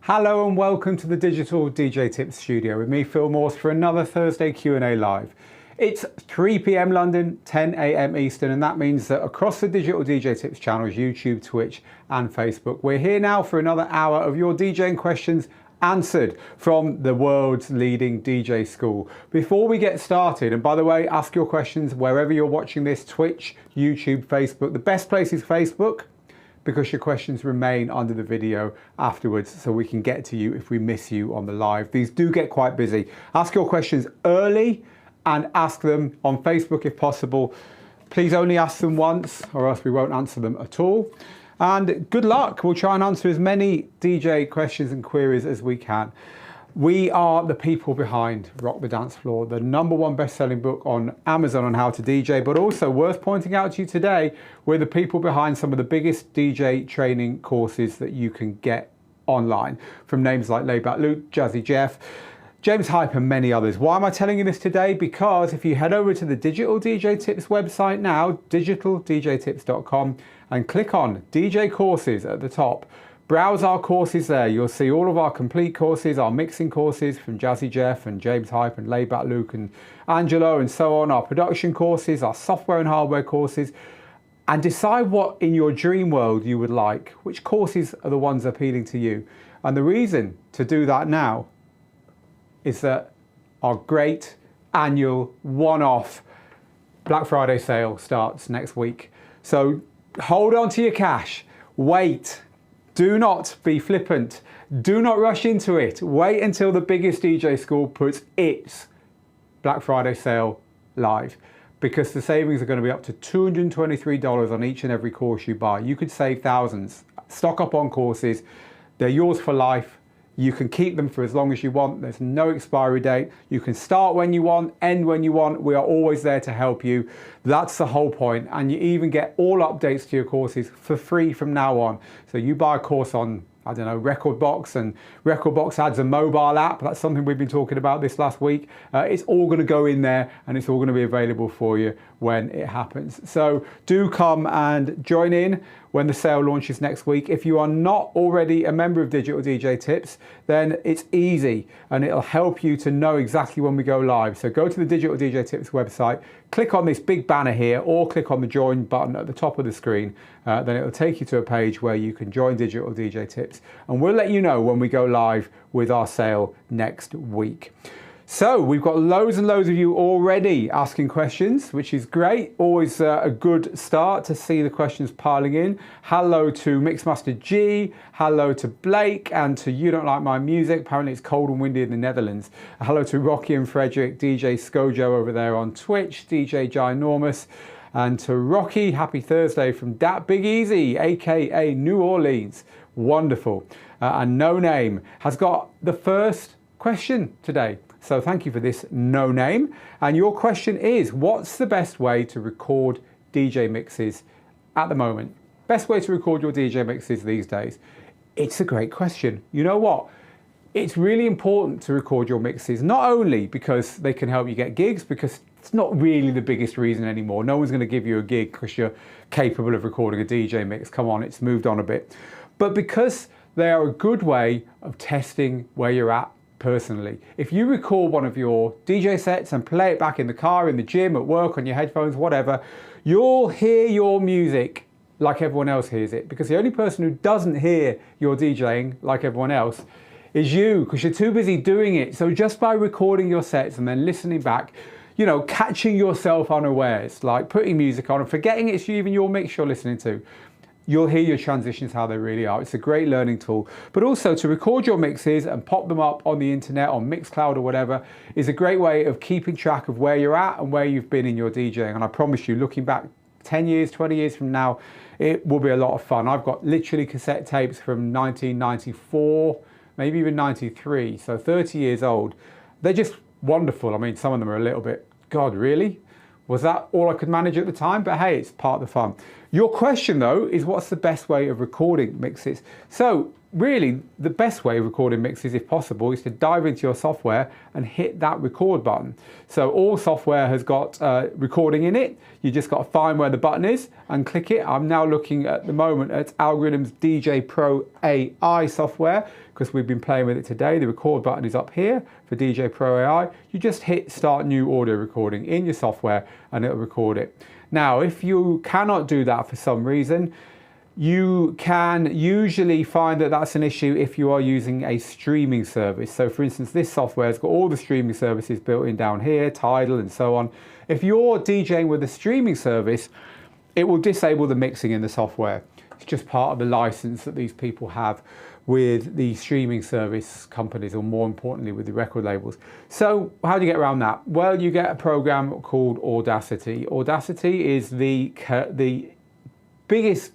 Hello and welcome to the Digital DJ Tips studio with me, Phil Morse, for another Thursday Q&A live. It's 3 p.m. London, 10 a.m. Eastern, and that means that across the Digital DJ Tips channels, YouTube, Twitch and Facebook, we're here now for another hour of your DJing questions answered from the world's leading DJ school. Before we get started, and by the way, ask your questions wherever you're watching this, Twitch, YouTube, Facebook. The best place is Facebook, because your questions remain under the video afterwards so we can get to you if we miss you on the live. These do get quite busy. Ask your questions early and ask them on Facebook if possible. Please only ask them once or else we won't answer them at all. And good luck. We'll try and answer as many DJ questions and queries as we can. We are the people behind Rock the Dance Floor, the #1 best-selling book on Amazon on how to DJ, but also worth pointing out to you today, we're the people behind some of the biggest DJ training courses that you can get online, from names like Layback Luke, Jazzy Jeff, James Hype and many others. Why am I telling you this today? Because if you head over to the Digital DJ Tips website now, digitaldjtips.com, and click on DJ Courses at the top, browse our courses there. You'll see all of our complete courses, our mixing courses from Jazzy Jeff and James Hype and Layback Luke and Angelo and so on, our production courses, our software and hardware courses, and decide what in your dream world you would like. Which courses are the ones appealing to you? And the reason to do that now is that our great annual one-off Black Friday sale starts next week. So hold on to your cash, wait. Do not be flippant. Do not rush into it. Wait until the biggest DJ school puts its Black Friday sale live, because the savings are going to be up to $223 on each and every course you buy. You could save thousands. Stock up on courses. They're yours for life. You can keep them for as long as you want. There's no expiry date. You can start when you want, end when you want. We are always there to help you. That's the whole point. And you even get all updates to your courses for free from now on. So you buy a course on, I don't know, Rekordbox, and Rekordbox adds a mobile app. That's something we've been talking about this last week. It's all going to go in there and it's all going to be available for you when it happens. So do come and join in when the sale launches next week. If you are not already a member of Digital DJ Tips, then it's easy and it'll help you to know exactly when we go live. So go to the Digital DJ Tips website, click on this big banner here, or click on the join button at the top of the screen. Then it'll take you to a page where you can join Digital DJ Tips, and we'll let you know when we go live with our sale next week. So we've got loads and loads of you already asking questions, which is great. Always a good start to see the questions piling in. Hello to Mixmaster G, hello to Blake, and to You Don't Like My Music. Apparently it's cold and windy in the Netherlands. Hello to Rocky and Frederick, DJ Skojo over there on Twitch, DJ Ginormous, and to Rocky, happy Thursday from Dat Big Easy, aka New Orleans. Wonderful. And No Name has got the first question today. So thank you for this, No Name. And your question is, what's the best way to record DJ mixes at the moment? Best way to record your DJ mixes these days? It's a great question. You know what? It's really important to record your mixes, not only because they can help you get gigs, because it's not really the biggest reason anymore. No one's going to give you a gig because you're capable of recording a DJ mix. Come on, it's moved on a bit. But because they are a good way of testing where you're at personally. If you record one of your DJ sets and play it back in the car, in the gym, at work, on your headphones, whatever, you'll hear your music like everyone else hears it, because the only person who doesn't hear your DJing like everyone else is you, because you're too busy doing it. So just by recording your sets and then listening back, you know, catching yourself unawares, like putting music on and forgetting it's even your mix you're listening to, you'll hear your transitions how they really are. It's a great learning tool. But also to record your mixes and pop them up on the internet, on Mixcloud or whatever, is a great way of keeping track of where you're at and where you've been in your DJing. And I promise you, looking back 10 years, 20 years from now, it will be a lot of fun. I've got literally cassette tapes from 1994, maybe even 93, so 30 years old. They're just wonderful. I mean, some of them are a little bit, God, really? Was that all I could manage at the time? But hey, it's part of the fun. Your question though is, what's the best way of recording mixes? So really, the best way of recording mixes, if possible, is to dive into your software and hit that record button. So all software has got recording in it. You just got to find where the button is and click it. I'm now looking at the moment at Algorithm's DJ Pro AI software because we've been playing with it today. The record button is up here for DJ Pro AI. You just hit start new audio recording in your software and it'll record it. Now, if you cannot do that for some reason, you can usually find that that's an issue if you are using a streaming service. So for instance, this software has got all the streaming services built in down here, Tidal and so on. If you're DJing with a streaming service, it will disable the mixing in the software. It's just part of the license that these people have with the streaming service companies, or more importantly with the record labels. So how do you get around that? Well, you get a program called Audacity. Audacity is the biggest,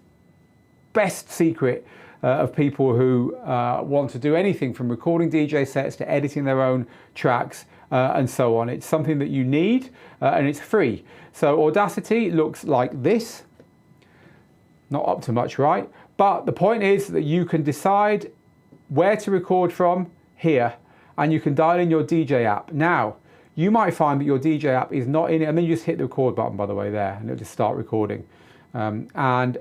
best secret of people who want to do anything from recording DJ sets to editing their own tracks and so on. It's something that you need and it's free. So Audacity looks like this. Not up to much, right? But the point is that you can decide where to record from here, and you can dial in your DJ app. Now, you might find that your DJ app is not in it, and then you just hit the record button, by the way, there, and it'll just start recording. And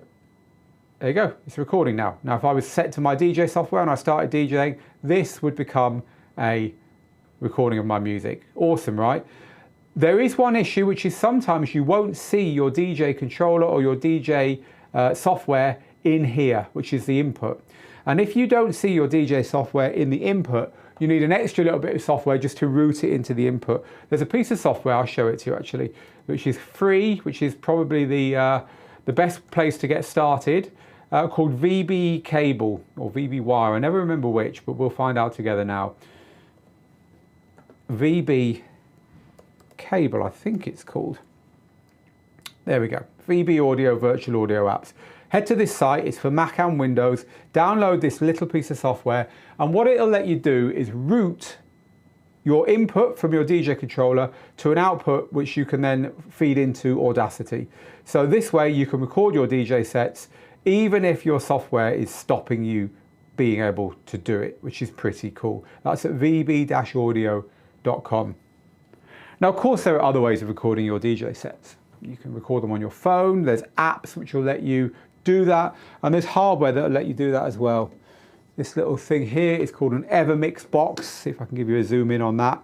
there you go, it's recording now. Now, if I was set to my DJ software and I started DJing, this would become a recording of my music. Awesome, right? There is one issue, which is sometimes you won't see your DJ controller or your DJ software in here, which is the input. And if you don't see your DJ software in the input, you need an extra little bit of software just to route it into the input. There's a piece of software, I'll show it to you actually, which is free, which is probably the best place to get started, called VB Cable or VB Wire. I never remember which, but we'll find out together now. VB Cable, I think it's called. There we go. VB Audio Virtual Audio Apps. Head to this site, it's for Mac and Windows, download this little piece of software, and what it'll let you do is route your input from your DJ controller to an output which you can then feed into Audacity. So this way you can record your DJ sets even if your software is stopping you being able to do it, which is pretty cool. That's at vb-audio.com. Now, of course, there are other ways of recording your DJ sets. You can record them on your phone. There's apps which will let you do that, and there's hardware that will let you do that as well. This little thing here is called an Evermix box. See if I can give you a zoom in on that.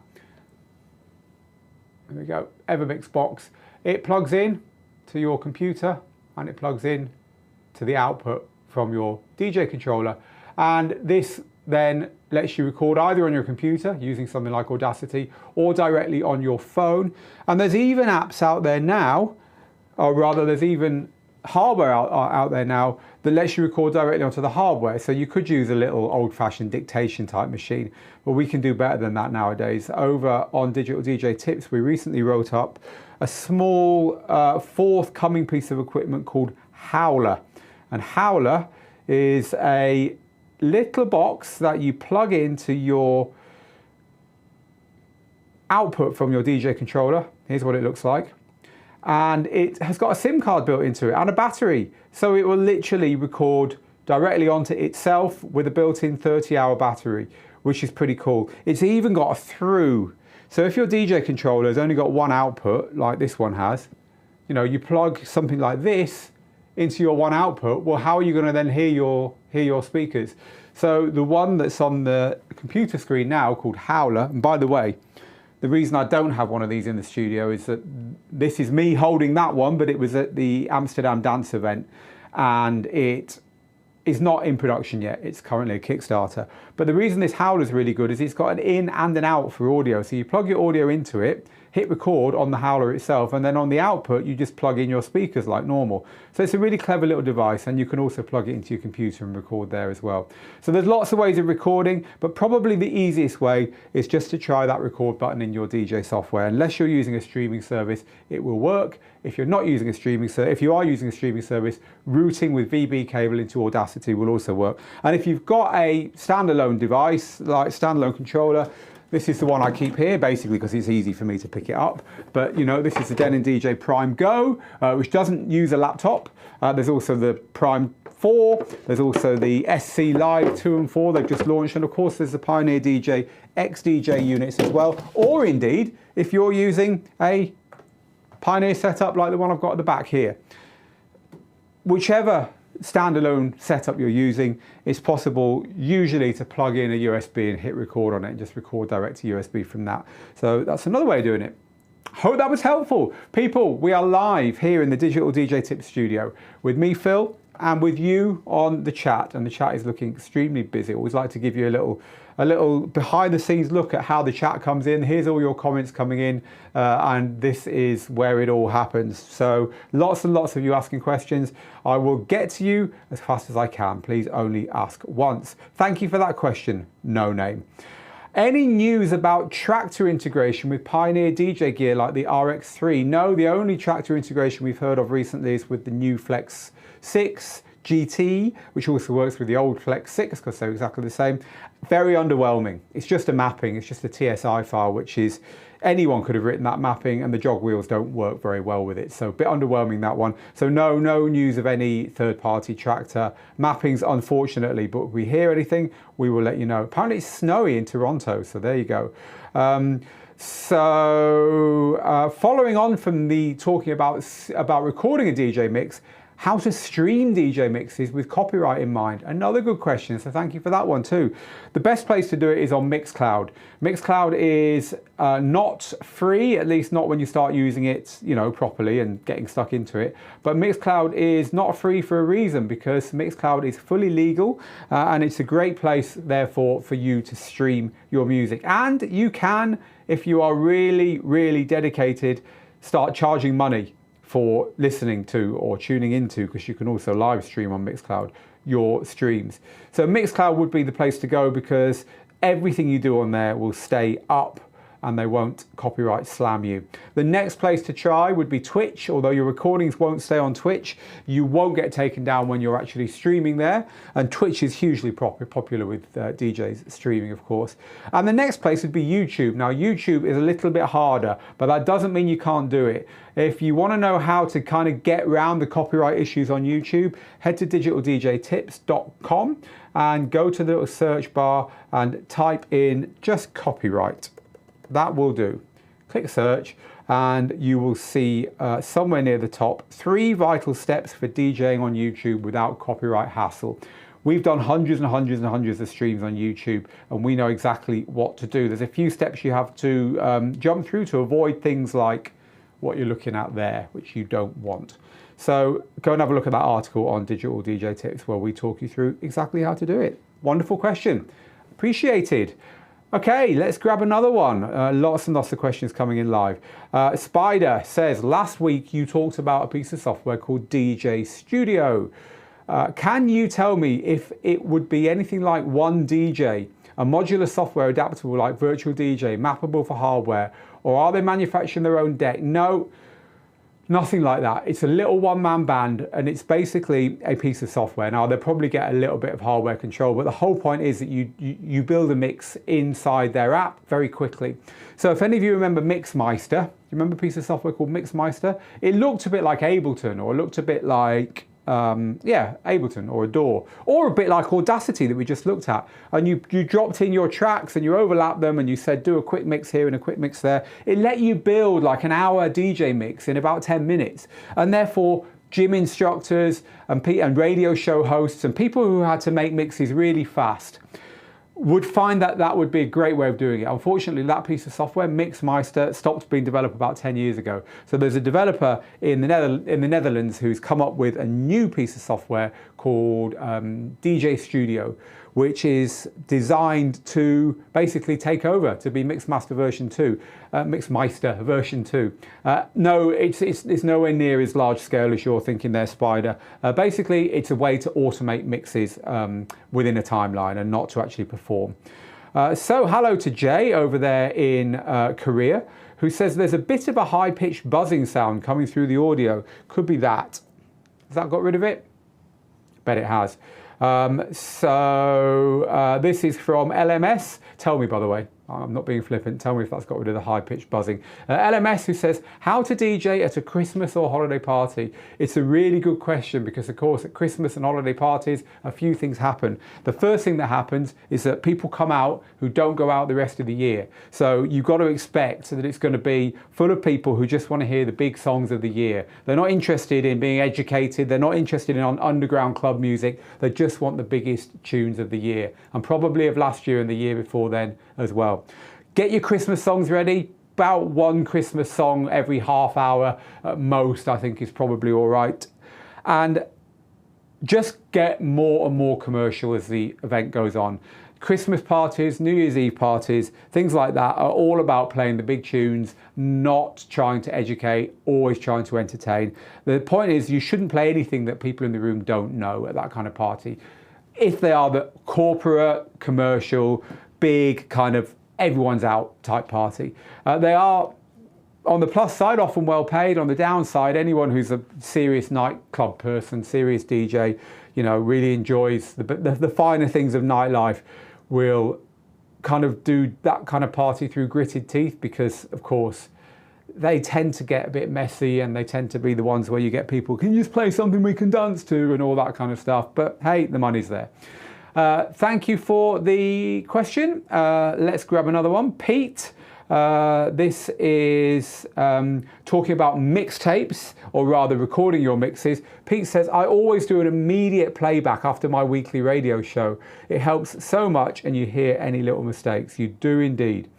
There we go, Evermix box. It plugs in to your computer and it plugs in to the output from your DJ controller, and this then lets you record either on your computer using something like Audacity or directly on your phone. And there's even apps out there now, or rather there's even hardware out there now that lets you record directly onto the hardware. So you could use a little old-fashioned dictation type machine, but we can do better than that nowadays. Over on Digital DJ Tips, we recently wrote up a small forthcoming piece of equipment called Howler. And Howler is a little box that you plug into your output from your DJ controller. Here's what it looks like. And it has got a SIM card built into it and a battery. So it will literally record directly onto itself with a built-in 30-hour battery, which is pretty cool. It's even got a through. So if your DJ controller has only got one output, like this one has, you know, you plug something like this into your one output, well, how are you going to then hear your speakers? So the one that's on the computer screen now, called Howler, and by the way, the reason I don't have one of these in the studio is that this is me holding that one, but it was at the Amsterdam dance event, and it is not in production yet. It's currently a Kickstarter. But the reason this Howler is really good is it's got an in and an out for audio. So you plug your audio into it, hit record on the Howler itself, and then on the output you just plug in your speakers like normal. So it's a really clever little device, and you can also plug it into your computer and record there as well. So there's lots of ways of recording, but probably the easiest way is just to try that record button in your DJ software. Unless you're using a streaming service, it will work. If you're not using a streaming service, if you are using a streaming service, routing with VB cable into Audacity will also work. And if you've got a standalone device, like standalone controller, This is the one I keep here, basically because it's easy for me to pick it up. But you know, this is the Denon DJ Prime Go, which doesn't use a laptop. There's also the Prime 4. There's also the SC Live 2 and 4 they've just launched. And of course, there's the Pioneer DJ XDJ units as well. Or indeed, if you're using a Pioneer setup like the one I've got at the back here. Whichever standalone setup you're using, it's possible usually to plug in a USB and hit record on it and just record direct to USB from that. So that's another way of doing it. Hope that was helpful. People, we are live here in the Digital DJ Tips studio with me, Phil, and with you on the chat. And the chat is looking extremely busy. I always like to give you a little behind the scenes look at how the chat comes in. Here's all your comments coming in, and this is where it all happens. So lots and lots of you asking questions. I will get to you as fast as I can. Please only ask once. Thank you for that question, no name. Any news about Traktor integration with Pioneer DJ gear like the RX3? No, the only Traktor integration we've heard of recently is with the new Flex 6 GT, which also works with the old Flex 6 because they're exactly the same. Very underwhelming. It's just a mapping. It's just a TSI file, which is, anyone could have written that mapping, and the jogwheels don't work very well with it. So a bit underwhelming, that one. So no news of any third-party Traktor mappings, unfortunately, but if we hear anything, we will let you know. Apparently it's snowy in Toronto, so there you go. Following on from the talking about recording a DJ mix, how to stream DJ mixes with copyright in mind. Another good question, so thank you for that one too. The best place to do it is on Mixcloud. Mixcloud is not free, at least not when you start using it, you know, properly and getting stuck into it. But Mixcloud is not free for a reason, because Mixcloud is fully legal and it's a great place, therefore, for you to stream your music. And you can, if you are really, really dedicated, start charging money for listening to or tuning into, because you can also live stream on Mixcloud your streams. So Mixcloud would be the place to go, because everything you do on there will stay up and they won't copyright slam you. The next place to try would be Twitch. Although your recordings won't stay on Twitch, you won't get taken down when you're actually streaming there. And Twitch is hugely popular with DJs streaming, of course. And the next place would be YouTube. Now, YouTube is a little bit harder, but that doesn't mean you can't do it. If you want to know how to kind of get around the copyright issues on YouTube, head to digitaldjtips.com and go to the little search bar and type in just copyright. That will do. Click search and you will see somewhere near the top 3 vital steps for DJing on YouTube without copyright hassle. We've done hundreds and hundreds and hundreds of streams on YouTube, and we know exactly what to do. There's a few steps you have to jump through to avoid things like what you're looking at there, which you don't want. So go and have a look at that article on Digital DJ Tips where we talk you through exactly how to do it. Wonderful question. Appreciated. Okay, let's grab another one. Lots and lots of questions coming in live. Spider says, last week you talked about a piece of software called DJ Studio. Can you tell me if it would be anything like One DJ, a modular software adaptable like Virtual DJ, mappable for hardware, or are they manufacturing their own deck? No, nothing like that. It's a little one-man band, and it's basically a piece of software. Now, they'll probably get a little bit of hardware control, but the whole point is that you build a mix inside their app very quickly. So if any of you remember Mixmeister, do you remember a piece of software called Mixmeister? It looked a bit like Ableton, or it looked a bit like Ableton or Adore, or a bit like Audacity that we just looked at. And you dropped in your tracks and you overlapped them and you said, do a quick mix here and a quick mix there. It let you build like an hour DJ mix in about 10 minutes. And therefore, gym instructors and radio show hosts and people who had to make mixes really fast would find that that would be a great way of doing it. Unfortunately, that piece of software, Mixmeister, stopped being developed about 10 years ago. So there's a developer in the Netherlands who's come up with a new piece of software called DJ Studio, which is designed to basically take over, to be Mixmeister version 2. No, it's nowhere near as large scale as you're thinking there, Spider. Basically, it's a way to automate mixes within a timeline and not to actually perform. So hello to Jay over there in Korea, who says there's a bit of a high-pitched buzzing sound coming through the audio. Could be that. Has that got rid of it? Bet it has. This is from LMS. Tell me, by the way. I'm not being flippant. Tell me if that's got rid of the high-pitched buzzing. LMS, who says, how to DJ at a Christmas or holiday party? It's a really good question because, of course, at Christmas and holiday parties, a few things happen. The first thing that happens is that people come out who don't go out the rest of the year. So you've got to expect that it's going to be full of people who just want to hear the big songs of the year. They're not interested in being educated. They're not interested in underground club music. They just want the biggest tunes of the year, and probably of last year and the year before then as well. Get your Christmas songs ready. About one Christmas song every half hour at most, I think, is probably all right. And just get more and more commercial as the event goes on. Christmas parties, New Year's Eve parties, things like that are all about playing the big tunes, not trying to educate, always trying to entertain. The point is, you shouldn't play anything that people in the room don't know at that kind of party. If they are the corporate, commercial, big kind of everyone's out type party. They are, on the plus side, often well paid. On the downside, anyone who's a serious nightclub person, serious DJ, you know, really enjoys the finer things of nightlife, will kind of do that kind of party through gritted teeth, because of course they tend to get a bit messy, and they tend to be the ones where you get people, can you just play something we can dance to, and all that kind of stuff. But hey, the money's there. Thank you for the question. Let's grab another one. Pete, this is talking about mixtapes, or rather recording your mixes. Pete says, I always do an immediate playback after my weekly radio show. It helps so much, and you hear any little mistakes. You do indeed.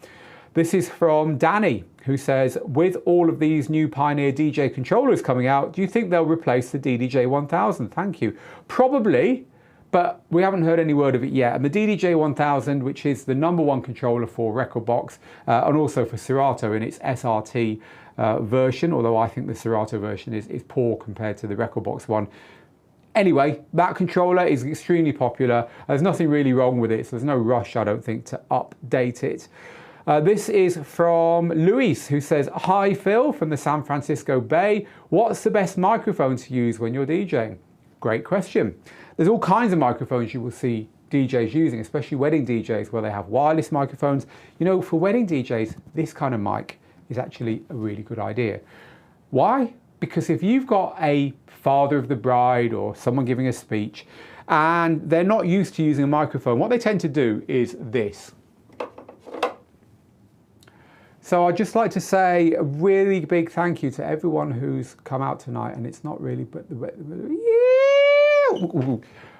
This is from Danny, who says, with all of these new Pioneer DJ controllers coming out, do you think they'll replace the DDJ-1000? Thank you. Probably, but we haven't heard any word of it yet. And the DDJ-1000, which is the #1 controller for Rekordbox, and also for Serato in its SRT version, although I think the Serato version is poor compared to the Rekordbox one. Anyway, that controller is extremely popular. There's nothing really wrong with it, so there's no rush, I don't think, to update it. This is from Luis, who says, hi Phil from the San Francisco Bay. What's the best microphone to use when you're DJing? Great question. There's all kinds of microphones you will see DJs using, especially wedding DJs, where they have wireless microphones. You know, for wedding DJs, this kind of mic is actually a really good idea. Why? Because if you've got a father of the bride or someone giving a speech and they're not used to using a microphone, what they tend to do is this. So I'd just like to say a really big thank you to everyone who's come out tonight, and it's not really, but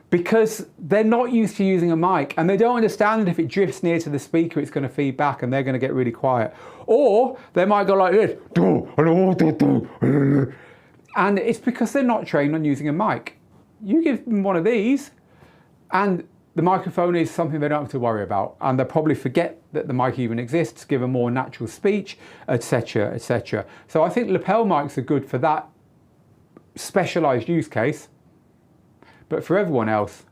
because they're not used to using a mic, and they don't understand that if it drifts near to the speaker, it's going to feed back and they're going to get really quiet. Or they might go like this, and it's because they're not trained on using a mic. You give them one of these, and the microphone is something they don't have to worry about, and they'll probably forget that the mic even exists, give a more natural speech, etc., etc. So I think lapel mics are good for that specialized use case, but for everyone else,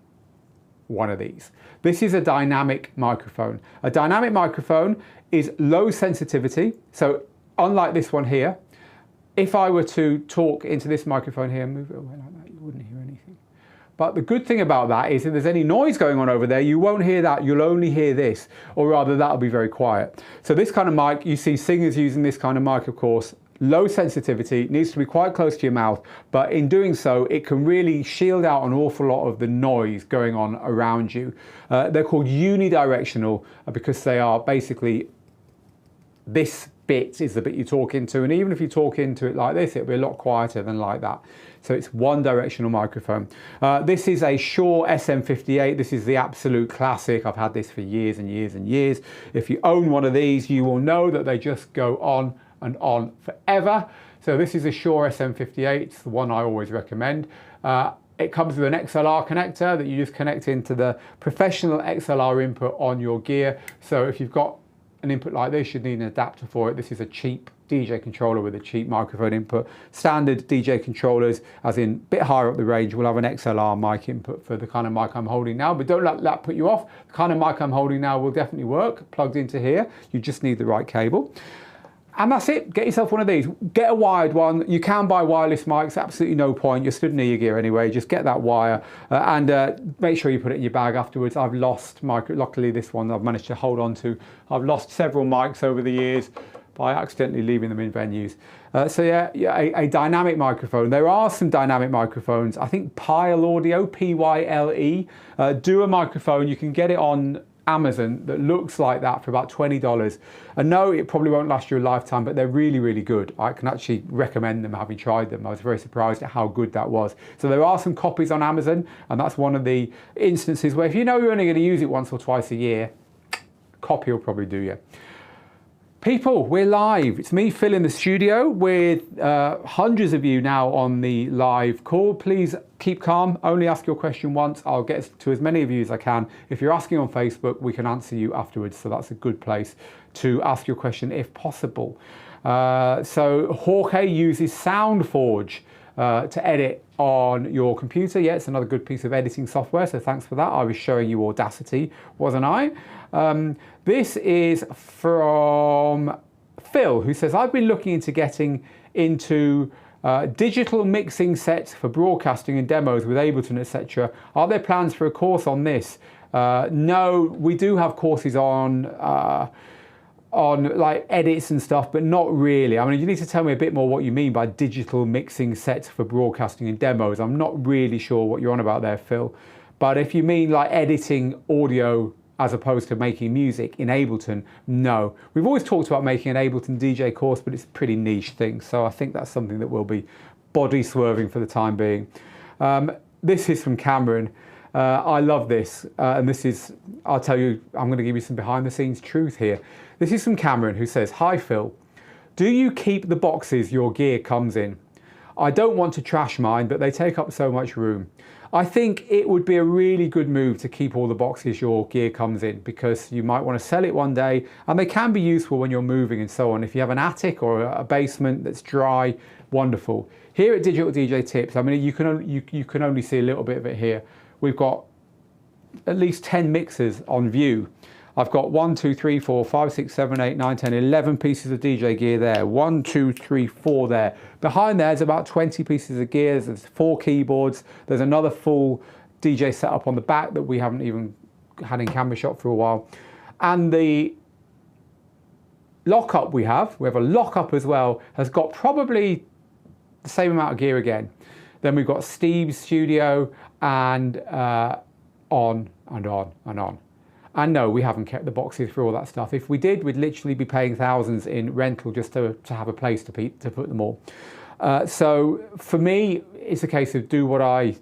one of these. This is a dynamic microphone. A dynamic microphone is low sensitivity, so unlike this one here, if I were to talk into this microphone here and move it away like that, you wouldn't hear anything. But the good thing about that is if there's any noise going on over there, you won't hear that, you'll only hear this, or rather that'll be very quiet. So this kind of mic, you see singers using this kind of mic, of course, low sensitivity, needs to be quite close to your mouth, but in doing so, it can really shield out an awful lot of the noise going on around you. They're called unidirectional because they are basically, this bit is the bit you talk into, and even if you talk into it like this, it'll be a lot quieter than like that. So it's one directional microphone. This is a Shure SM58. This is the absolute classic. I've had this for years and years and years. If you own one of these, you will know that they just go on and on forever. So this is a Shure SM58. It's the one I always recommend. It comes with an XLR connector that you just connect into the professional XLR input on your gear. So if you've got an input like this, you'd need an adapter for it. This is a cheap DJ controller with a cheap microphone input. Standard DJ controllers, as in a bit higher up the range, will have an XLR mic input for the kind of mic I'm holding now, but don't let that put you off. The kind of mic I'm holding now will definitely work, plugged into here. You just need the right cable. And that's it. Get yourself one of these. Get a wired one. You can buy wireless mics, absolutely no point. You're stood near your gear anyway. Just get that wire and make sure you put it in your bag afterwards. I've lost luckily this one I've managed to hold on to. I've lost several mics over the years by accidentally leaving them in venues. So yeah, a dynamic microphone. There are some dynamic microphones. I think Pyle Audio, P-Y-L-E, do a microphone. You can get it on Amazon that looks like that for about $20. And no, it probably won't last you a lifetime, but they're really, really good. I can actually recommend them, having tried them. I was very surprised at how good that was. So there are some copies on Amazon, and that's one of the instances where if you know you're only going to use it once or twice a year, copy will probably do you. People, we're live. It's me, Phil, in the studio with hundreds of you now on the live call. Please keep calm. Only ask your question once. I'll get to as many of you as I can. If you're asking on Facebook, we can answer you afterwards. So that's a good place to ask your question if possible. So Jorge uses SoundForge to edit on your computer. Yeah, it's another good piece of editing software, so thanks for that. I was showing you Audacity, wasn't I? This is from Phil, who says, I've been looking into getting into digital mixing sets for broadcasting and demos with Ableton, etc. Are there plans for a course on this? No, we do have courses on like edits and stuff, but not really. I mean, you need to tell me a bit more what you mean by digital mixing sets for broadcasting and demos. I'm not really sure what you're on about there, Phil. But if you mean like editing audio as opposed to making music in Ableton, no. We've always talked about making an Ableton DJ course, but it's a pretty niche thing. So I think that's something that will be body swerving for the time being. This is from Cameron. I love this. And this is, I'll tell you, I'm going to give you some behind the scenes truth here. This is from Cameron, who says, hi Phil, do you keep the boxes your gear comes in? I don't want to trash mine, but they take up so much room. I think it would be a really good move to keep all the boxes your gear comes in, because you might want to sell it one day, and they can be useful when you're moving and so on. If you have an attic or a basement that's dry, wonderful. Here at Digital DJ Tips, I mean, you can only see a little bit of it here. We've got at least 10 mixers on view. I've got 1, 2, 3, 4, 5, 6, 7, 8, 9, 10, 11 pieces of DJ gear there. 1, 2, 3, 4 there. Behind there's about 20 pieces of gear. There's 4 keyboards. There's another full DJ setup on the back that we haven't even had in camera shot for a while. And the lockup we have a lockup as well, has got probably the same amount of gear again. Then we've got Steve's studio and on and on and on. And no, we haven't kept the boxes for all that stuff. If we did, we'd literally be paying thousands in rental just to have a place to put them all. So for me, it's a case of do what I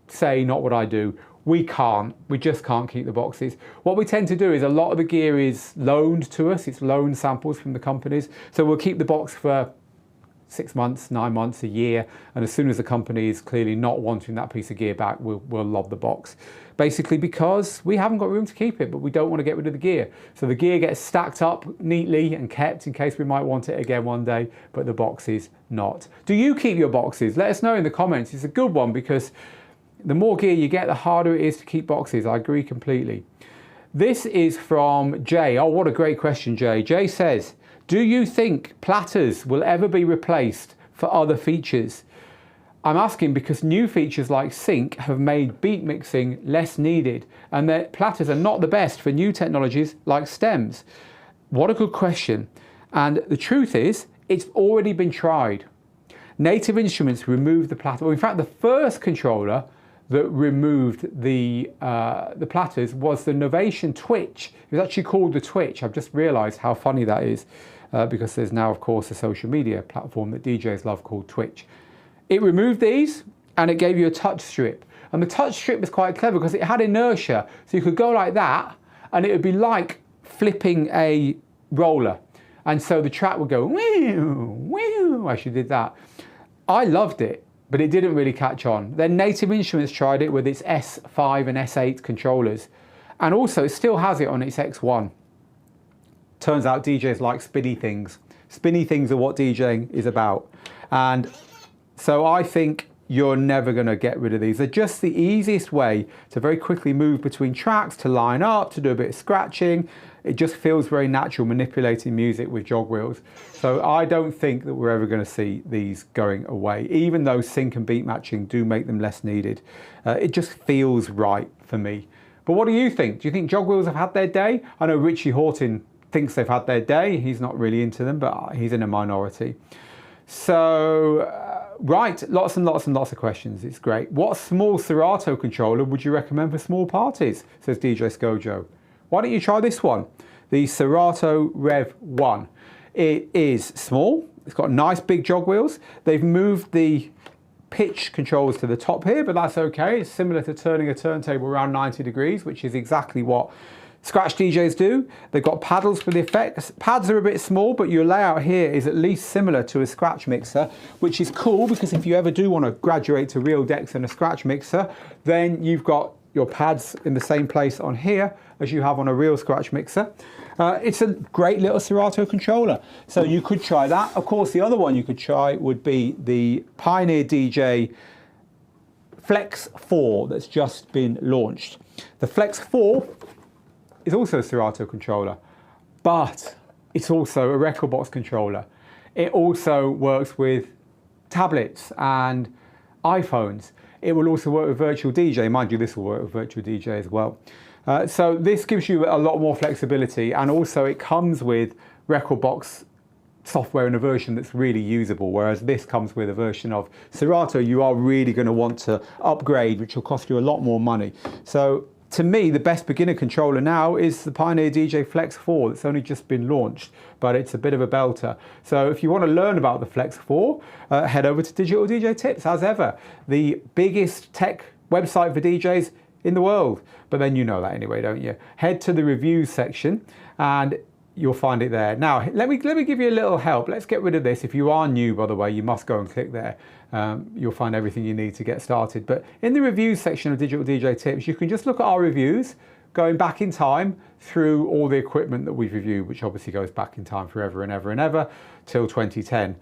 say, not what I do. We just can't keep the boxes. What we tend to do is a lot of the gear is loaned to us. It's loan samples from the companies. So we'll keep the box for 6 months, 9 months, a year, and as soon as the company is clearly not wanting that piece of gear back, we'll lob the box. Basically because we haven't got room to keep it, but we don't want to get rid of the gear. So the gear gets stacked up neatly and kept in case we might want it again one day, but the box is not. Do you keep your boxes? Let us know in the comments. It's a good one because the more gear you get, the harder it is to keep boxes. I agree completely. This is from Jay. Oh, what a great question, Jay. Jay says, do you think platters will ever be replaced for other features? I'm asking because new features like sync have made beat mixing less needed, and that platters are not the best for new technologies like stems. What a good question. And the truth is, it's already been tried. Native Instruments removed the platter. Well, in fact, the first controller that removed the platters was the Novation Twitch. It was actually called the Twitch. I've just realized how funny that is because there's now, of course, a social media platform that DJs love called Twitch. It removed these and it gave you a touch strip. And the touch strip was quite clever because it had inertia. So you could go like that and it would be like flipping a roller. And so the track would go, whew, whew, as you did that. I loved it, but it didn't really catch on. Then Native Instruments tried it with its S5 and S8 controllers. And also it still has it on its X1. Turns out DJs like spinny things. Spinny things are what DJing is about. And so I think you're never going to get rid of these. They're just the easiest way to very quickly move between tracks, to line up, to do a bit of scratching. It just feels very natural manipulating music with jog wheels. So I don't think that we're ever going to see these going away, even though sync and beat matching do make them less needed. It just feels right for me. But what do you think? Do you think jog wheels have had their day? I know Richie Horton thinks they've had their day. He's not really into them, but he's in a minority. So, right, lots and lots and lots of questions. It's great. What small Serato controller would you recommend for small parties? Says DJ Scojo. Why don't you try this one? The Serato Rev 1. It is small. It's got nice big jog wheels. They've moved the pitch controls to the top here, but that's okay. It's similar to turning a turntable around 90 degrees, which is exactly what scratch DJs do. They've got paddles for the effects. Pads are a bit small, but your layout here is at least similar to a scratch mixer, which is cool because if you ever do want to graduate to real decks and a scratch mixer, then you've got your pads in the same place on here as you have on a real scratch mixer. It's a great little Serato controller. So you could try that. Of course, the other one you could try would be the Pioneer DJ Flex 4 that's just been launched. The Flex 4 is also a Serato controller, but it's also a record box controller. It also works with tablets and iPhones. It will also work with Virtual DJ. Mind you, this will work with Virtual DJ as well. So this gives you a lot more flexibility, and also it comes with record box software in a version that's really usable, whereas this comes with a version of Serato you are really going to want to upgrade, which will cost you a lot more money. So to me, the best beginner controller now is the Pioneer DJ Flex 4 that's only just been launched, but it's a bit of a belter. So if you want to learn about the Flex 4, head over to Digital DJ Tips, as ever, the biggest tech website for DJs in the world. But then you know that anyway, don't you? Head to the reviews section and you'll find it there. Now, let me give you a little help. Let's get rid of this. If you are new, by the way, you must go and click there. You'll find everything you need to get started. But in the reviews section of Digital DJ Tips, you can just look at our reviews, going back in time through all the equipment that we've reviewed, which obviously goes back in time forever and ever and ever till 2010.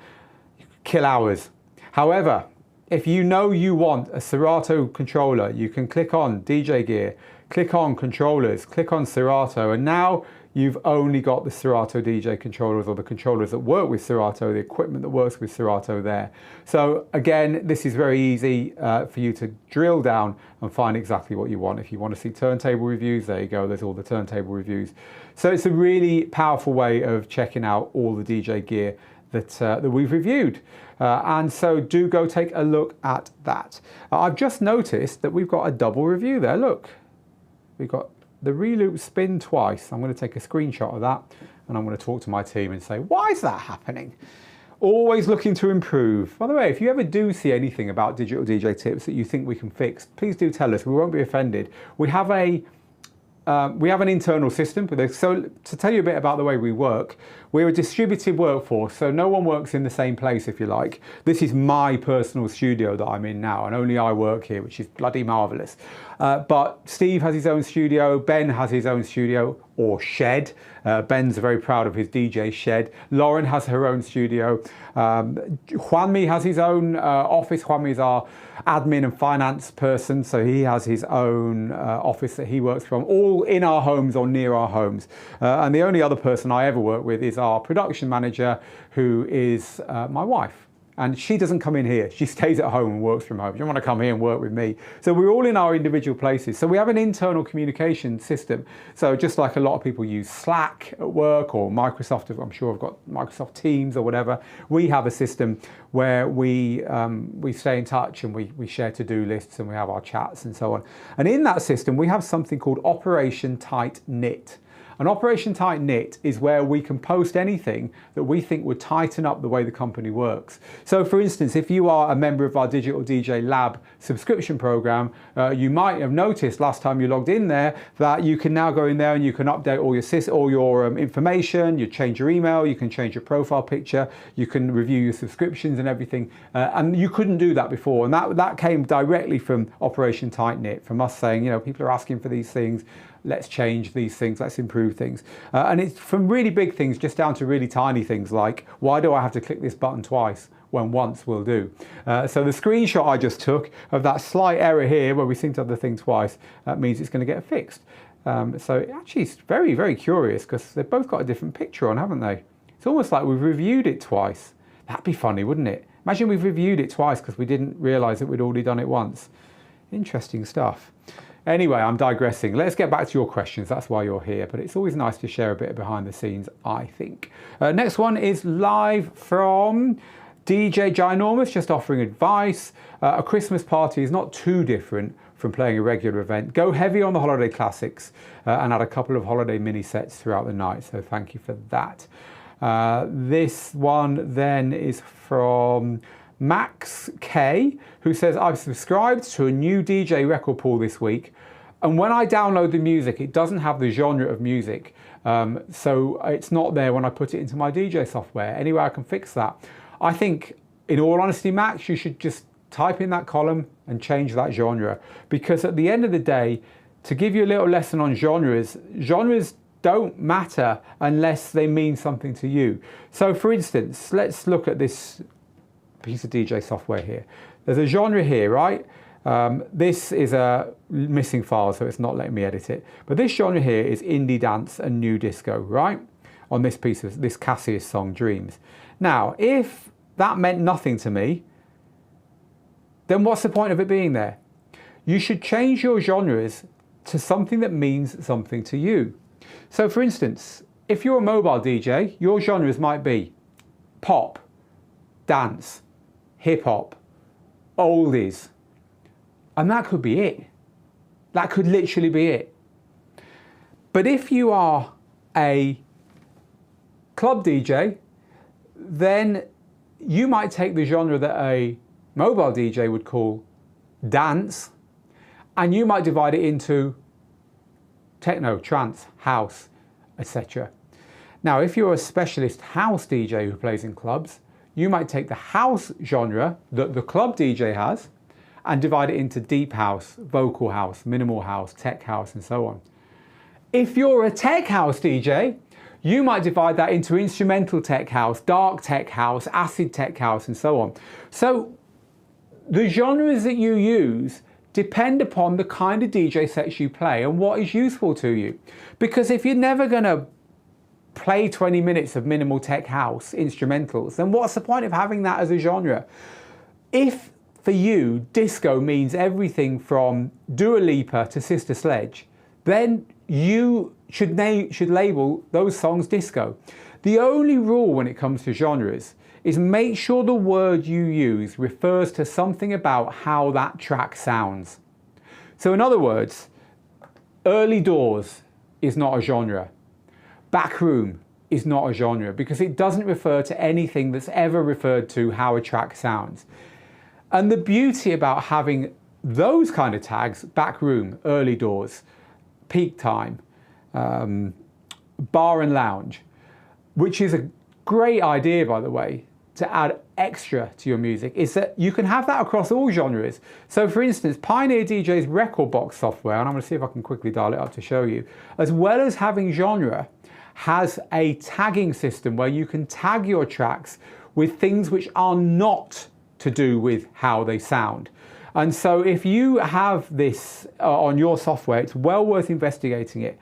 Kill hours. However, if you know you want a Serato controller, you can click on DJ Gear, click on controllers, click on Serato, and now you've only got the Serato DJ controllers, or the controllers that work with Serato, the equipment that works with Serato there. So again, this is very easy for you to drill down and find exactly what you want. If you want to see turntable reviews, there you go, there's all the turntable reviews. So it's a really powerful way of checking out all the DJ gear that we've reviewed. And so do go take a look at that. I've just noticed that we've got a double review there. Look, we've got the reloop spin twice. I'm going to take a screenshot of that and I'm going to talk to my team and say, why is that happening? Always looking to improve. By the way, if you ever do see anything about Digital DJ Tips that you think we can fix, please do tell us. We won't be offended. We have an internal system. So to tell you a bit about the way we work, we're a distributed workforce, so no one works in the same place, if you like. This is my personal studio that I'm in now, and only I work here, which is bloody marvellous. But Steve has his own studio, Ben has his own studio, or shed. Ben's very proud of his DJ shed. Lauren has her own studio. Juanmi has his own office. Juanmi is our admin and finance person, so he has his own office that he works from, all in our homes or near our homes. And the only other person I ever work with is our production manager, who is my wife. And she doesn't come in here. She stays at home and works from home. She doesn't want to come here and work with me. So we're all in our individual places. So we have an internal communication system. So just like a lot of people use Slack at work, or Microsoft, I'm sure I've got Microsoft Teams or whatever, we have a system where we stay in touch and we share to-do lists and we have our chats and so on. And in that system, we have something called Operation Tight Knit. An Operation Tight Knit is where we can post anything that we think would tighten up the way the company works. So for instance, if you are a member of our Digital DJ Lab subscription program, you might have noticed last time you logged in there that you can now go in there and you can update all your information, you change your email, you can change your profile picture, you can review your subscriptions and everything. And you couldn't do that before. And that came directly from Operation Tight Knit, from us saying, you know, people are asking for these things. Let's change these things, let's improve things. And it's from really big things just down to really tiny things like, why do I have to click this button twice? when once will do. So the screenshot I just took of that slight error here where we seem to have the thing twice, that means it's going to get fixed. So actually it's very, very curious because they've both got a different picture on, haven't they? It's almost like we've reviewed it twice. That'd be funny, wouldn't it? Imagine we've reviewed it twice because we didn't realise that we'd already done it once. Interesting stuff. Anyway, I'm digressing. Let's get back to your questions. That's why you're here. But it's always nice to share a bit behind the scenes, I think. Next one is live from DJ Ginormous, just offering advice. A Christmas party is not too different from playing a regular event. Go heavy on the holiday classics and add a couple of holiday mini sets throughout the night. So thank you for that. This one then is from Max K, who says, I've subscribed to a new DJ record pool this week, and when I download the music, it doesn't have the genre of music. So it's not there when I put it into my DJ software. Anyway, I can fix that. I think, in all honesty, Max, you should just type in that column and change that genre. Because at the end of the day, to give you a little lesson on genres don't matter unless they mean something to you. So for instance, let's look at this piece of DJ software here. There's a genre here, right? This is a missing file, so it's not letting me edit it. But this genre here is indie dance and new disco, right? On this piece of this Cassius song, Dreams. Now, if that meant nothing to me, then what's the point of it being there? You should change your genres to something that means something to you. So for instance, if you're a mobile DJ, your genres might be pop, dance, hip hop, oldies, and that could be it. That could literally be it. But if you are a club DJ, then you might take the genre that a mobile DJ would call dance, and you might divide it into techno, trance, house, etc. Now, if you're a specialist house DJ who plays in clubs, you might take the house genre that the club DJ has and divide it into deep house, vocal house, minimal house, tech house, and so on. If you're a tech house DJ, you might divide that into instrumental tech house, dark tech house, acid tech house, and so on. So the genres that you use depend upon the kind of DJ sets you play and what is useful to you. Because if you're never going to play 20 minutes of minimal tech house instrumentals, then what's the point of having that as a genre? If for you disco means everything from Dua Lipa to Sister Sledge, then you should label those songs disco. The only rule when it comes to genres is make sure the word you use refers to something about how that track sounds. So in other words, early doors is not a genre. Backroom is not a genre because it doesn't refer to anything that's ever referred to how a track sounds. And the beauty about having those kind of tags, backroom, early doors, peak time, bar and lounge, which is a great idea, by the way, to add extra to your music, is that you can have that across all genres. So for instance, Pioneer DJ's record box software, and I'm going to see if I can quickly dial it up to show you, as well as having genre, has a tagging system where you can tag your tracks with things which are not to do with how they sound. And so if you have this on your software, it's well worth investigating it.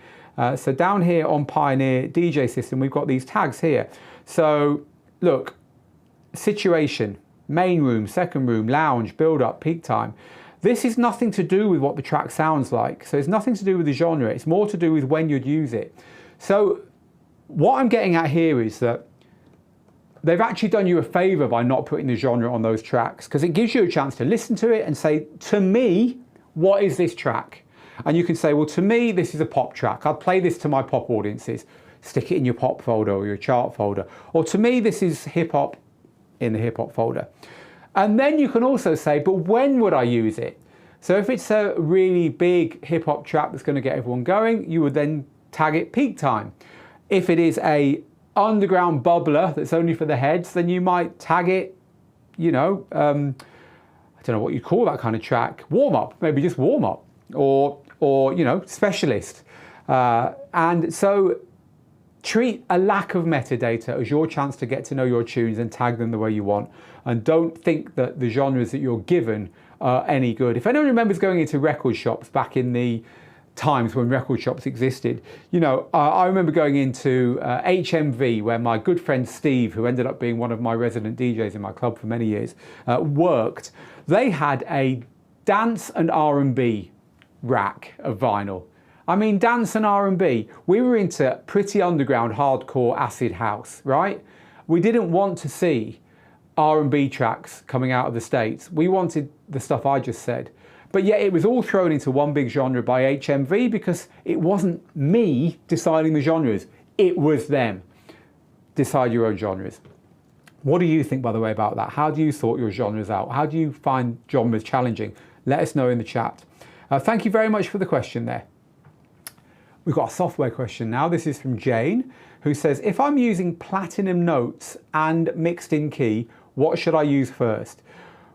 So down here on Pioneer DJ system, we've got these tags here. So look, situation, main room, second room, lounge, build up, peak time. This is nothing to do with what the track sounds like. So it's nothing to do with the genre. It's more to do with when you'd use it. So what I'm getting at here is that they've actually done you a favor by not putting the genre on those tracks, because it gives you a chance to listen to it and say, to me, what is this track? And you can say, well, to me, this is a pop track. I'll play this to my pop audiences. Stick it in your pop folder or your chart folder. Or to me, this is hip hop in the hip hop folder. And then you can also say, but when would I use it? So if it's a really big hip hop track that's going to get everyone going, you would then tag it peak time. If it is a underground bubbler that's only for the heads, then you might tag it, you know, I don't know what you call that kind of track, warm up, maybe just warm up, or you know, specialist. And so treat a lack of metadata as your chance to get to know your tunes and tag them the way you want. And don't think that the genres that you're given are any good. If anyone remembers going into record shops back in the times when record shops existed, you know, I remember going into HMV, where my good friend Steve, who ended up being one of my resident DJs in my club for many years, worked. They had a dance and R&B rack of vinyl. I mean, dance and R&B. We were into pretty underground, hardcore acid house, right? We didn't want to see R&B tracks coming out of the States. We wanted the stuff I just said. But yet it was all thrown into one big genre by HMV because it wasn't me deciding the genres. It was them. Decide your own genres. What do you think, by the way, about that? How do you sort your genres out? How do you find genres challenging? Let us know in the chat. Thank you very much for the question there. We've got a software question now. This is from Jane, who says, if I'm using Platinum Notes and Mixed in Key, what should I use first?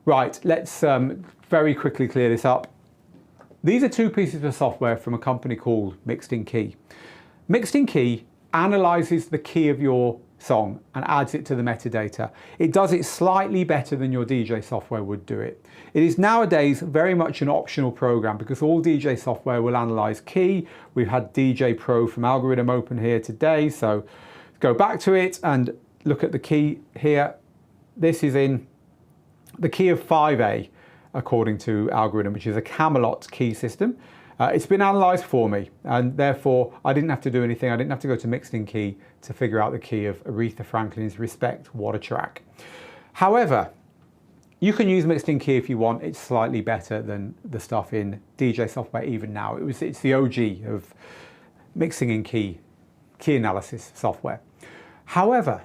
Right, let's very quickly clear this up. These are two pieces of software from a company called Mixed in Key. Mixed in Key analyzes the key of your song and adds it to the metadata. It does it slightly better than your DJ software would do it. It is nowadays very much an optional program because all DJ software will analyze key. We've had DJ Pro from Algorithm open here today, so go back to it and look at the key here. This is in the key of 5A according to Algorithm, which is a Camelot key system. It's been analysed for me, and therefore I didn't have to do anything. I didn't have to go to Mixed in Key to figure out the key of Aretha Franklin's Respect, What a Track. However, you can use Mixed in Key if you want. It's slightly better than the stuff in DJ software even now. It's the OG of mixing in key analysis software. However,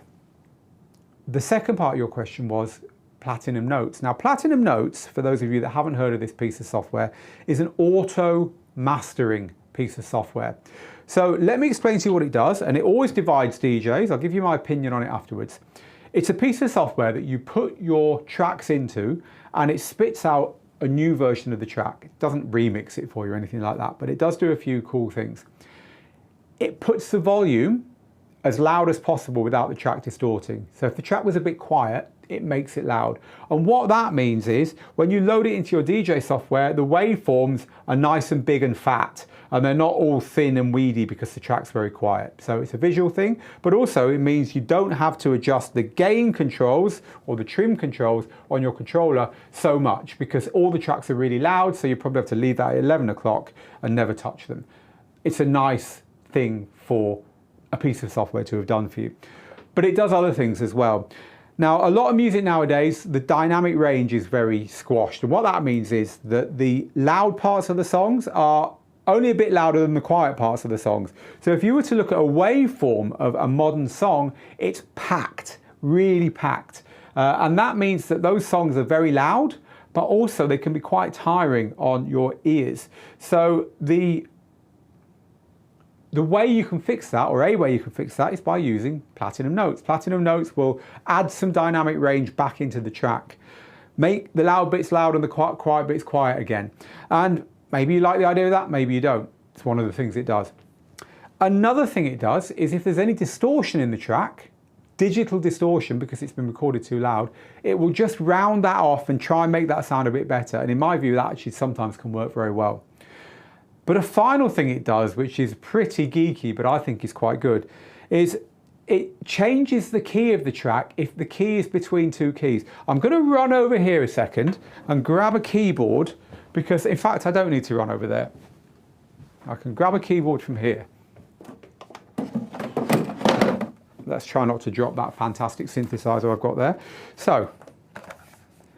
the second part of your question was Platinum Notes. Now, Platinum Notes, for those of you that haven't heard of this piece of software, is an auto mastering piece of software. So let me explain to you what it does, and it always divides DJs. I'll give you my opinion on it afterwards. It's a piece of software that you put your tracks into and it spits out a new version of the track. It doesn't remix it for you or anything like that, but it does do a few cool things. It puts the volume as loud as possible without the track distorting. So if the track was a bit quiet, it makes it loud. And what that means is when you load it into your DJ software, the waveforms are nice and big and fat, and they're not all thin and weedy because the track's very quiet. So it's a visual thing, but also it means you don't have to adjust the gain controls or the trim controls on your controller so much because all the tracks are really loud, so you probably have to leave that at 11 o'clock and never touch them. It's a nice thing for a piece of software to have done for you. But it does other things as well. Now, a lot of music nowadays, the dynamic range is very squashed. And what that means is that the loud parts of the songs are only a bit louder than the quiet parts of the songs. So if you were to look at a waveform of a modern song, it's packed, really packed. And that means that those songs are very loud, but also they can be quite tiring on your ears. So the way you can fix that, or a way you can fix that, is by using Platinum Notes. Platinum Notes will add some dynamic range back into the track. Make the loud bits loud and the quiet bits quiet again. And maybe you like the idea of that, maybe you don't. It's one of the things it does. Another thing it does is if there's any distortion in the track, digital distortion because it's been recorded too loud, it will just round that off and try and make that sound a bit better. And in my view, that actually sometimes can work very well. But a final thing it does, which is pretty geeky, but I think is quite good, is it changes the key of the track if the key is between two keys. I'm going to run over here a second and grab a keyboard because, in fact, I don't need to run over there. I can grab a keyboard from here. Let's try not to drop that fantastic synthesizer I've got there. So,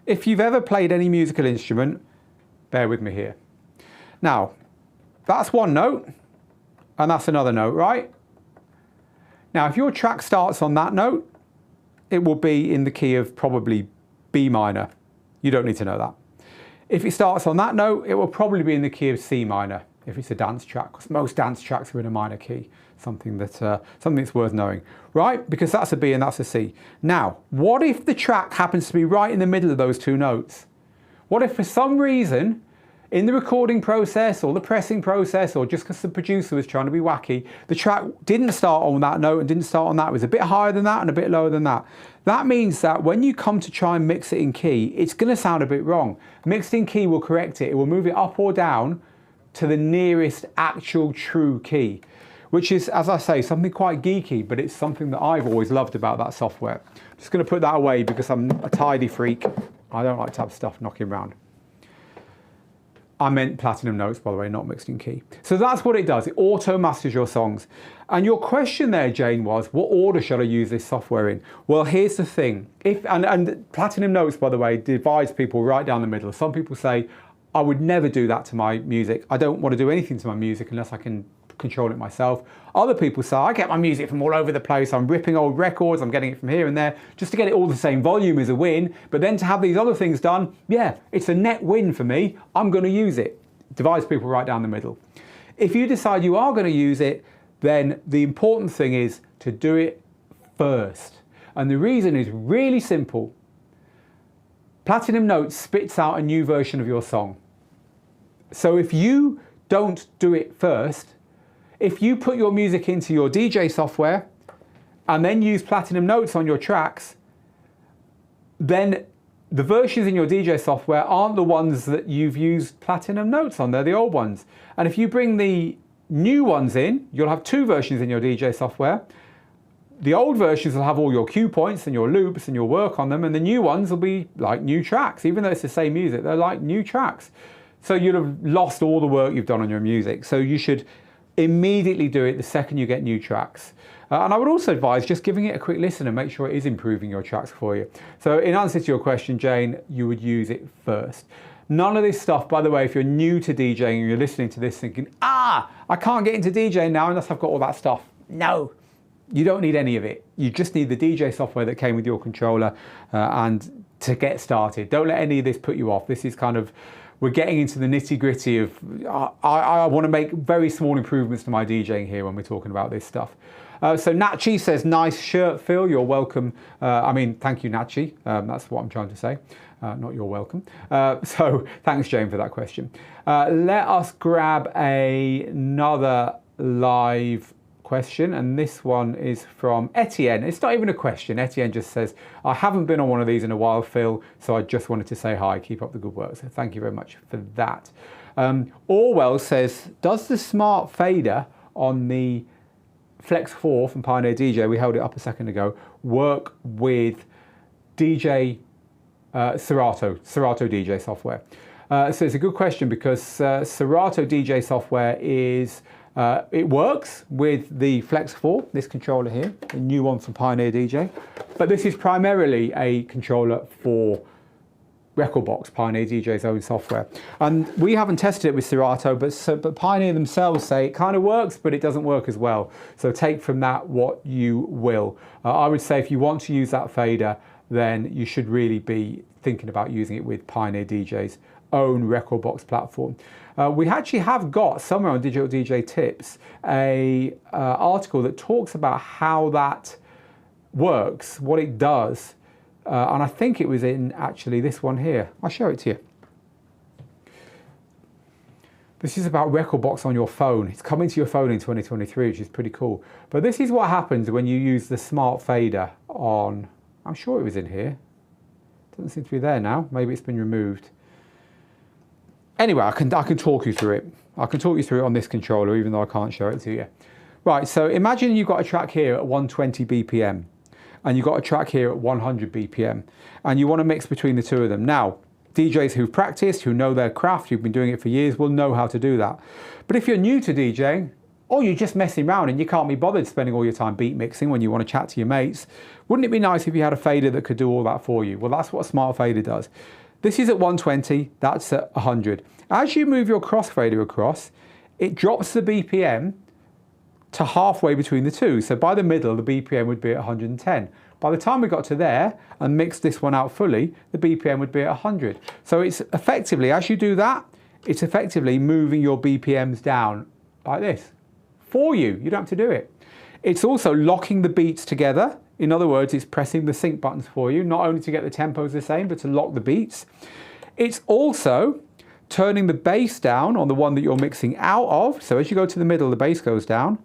if you've ever played any musical instrument, bear with me here. Now, that's one note, and that's another note, right? Now, if your track starts on that note, it will be in the key of probably B minor. You don't need to know that. If it starts on that note, it will probably be in the key of C minor, if it's a dance track, because most dance tracks are in a minor key, something that's worth knowing, right? Because that's a B and that's a C. Now, what if the track happens to be right in the middle of those two notes? What if for some reason in the recording process or the pressing process, or just because the producer was trying to be wacky, the track didn't start on that note and didn't start on that. It was a bit higher than that and a bit lower than that. That means that when you come to try and mix it in key, it's going to sound a bit wrong. Mixed in key will correct it. It will move it up or down to the nearest actual true key, which is, as I say, something quite geeky, but it's something that I've always loved about that software. I'm just going to put that away because I'm a tidy freak. I don't like to have stuff knocking around. I meant Platinum Notes, by the way, not mixed in key. So that's what it does. It auto masters your songs. And your question there, Jane, was, what order should I use this software in? Well, here's the thing. And Platinum Notes, by the way, divides people right down the middle. Some people say, I would never do that to my music. I don't want to do anything to my music unless I can control it myself. Other people say, I get my music from all over the place. I'm ripping old records. I'm getting it from here and there. Just to get it all the same volume is a win. But then to have these other things done, yeah, it's a net win for me. I'm going to use it. Divides people right down the middle. If you decide you are going to use it, then the important thing is to do it first. And the reason is really simple. Platinum Notes spits out a new version of your song. So if you don't do it first, if you put your music into your DJ software and then use Platinum Notes on your tracks, then the versions in your DJ software aren't the ones that you've used Platinum Notes on, they're the old ones. And if you bring the new ones in, you'll have two versions in your DJ software. The old versions will have all your cue points and your loops and your work on them, and the new ones will be like new tracks. Even though it's the same music, they're like new tracks. So you'll have lost all the work you've done on your music. So you should immediately do it the second you get new tracks. And I would also advise just giving it a quick listen and make sure it is improving your tracks for you. So in answer to your question, Jane, you would use it first. None of this stuff, by the way, if you're new to DJing and you're listening to this thinking, I can't get into DJing now unless I've got all that stuff. No, you don't need any of it. You just need the DJ software that came with your controller and to get started. Don't let any of this put you off. This is kind of, we're getting into the nitty gritty of, I want to make very small improvements to my DJing here when we're talking about this stuff. So Nachi says, nice shirt, Phil, you're welcome. Thank you, Nachi. That's what I'm trying to say, not you're welcome. So thanks, Jane, for that question. Let us grab another live question, and this one is from Etienne. It's not even a question. Etienne just says, I haven't been on one of these in a while, Phil, so I just wanted to say hi. Keep up the good work. So thank you very much for that. Orwell says, does the smart fader on the Flex 4 from Pioneer DJ, we held it up a second ago, work with Serato DJ software? So it's a good question because Serato DJ software is it works with the Flex 4, this controller here, the new one from Pioneer DJ, but this is primarily a controller for Rekordbox, Pioneer DJ's own software. And we haven't tested it with Serato, but Pioneer themselves say it kind of works, but it doesn't work as well. So take from that what you will. I would say if you want to use that fader, then you should really be thinking about using it with Pioneer DJ's own Rekordbox platform. We actually have got somewhere on Digital DJ Tips a article that talks about how that works, what it does, and I think it was in actually this one here. I'll show it to you. This is about Rekordbox on your phone. It's coming to your phone in 2023, which is pretty cool. But this is what happens when you use the smart fader on, I'm sure it was in here. Doesn't seem to be there now. Maybe it's been removed. Anyway, I can talk you through it. I can talk you through it on this controller, even though I can't show it to you. Right, so imagine you've got a track here at 120 BPM, and you've got a track here at 100 BPM, and you want to mix between the two of them. Now, DJs who've practiced, who know their craft, who've been doing it for years, will know how to do that. But if you're new to DJing, or you're just messing around and you can't be bothered spending all your time beat mixing when you want to chat to your mates, wouldn't it be nice if you had a fader that could do all that for you? Well, that's what a smart fader does. This is at 120, that's at 100. As you move your crossfader across, it drops the BPM to halfway between the two. So by the middle, the BPM would be at 110. By the time we got to there and mixed this one out fully, the BPM would be at 100. So it's effectively, as you do that, it's effectively moving your BPMs down like this for you. You don't have to do it. It's also locking the beats together. In other words, it's pressing the sync buttons for you, not only to get the tempos the same, but to lock the beats. It's also turning the bass down on the one that you're mixing out of. So as you go to the middle, the bass goes down,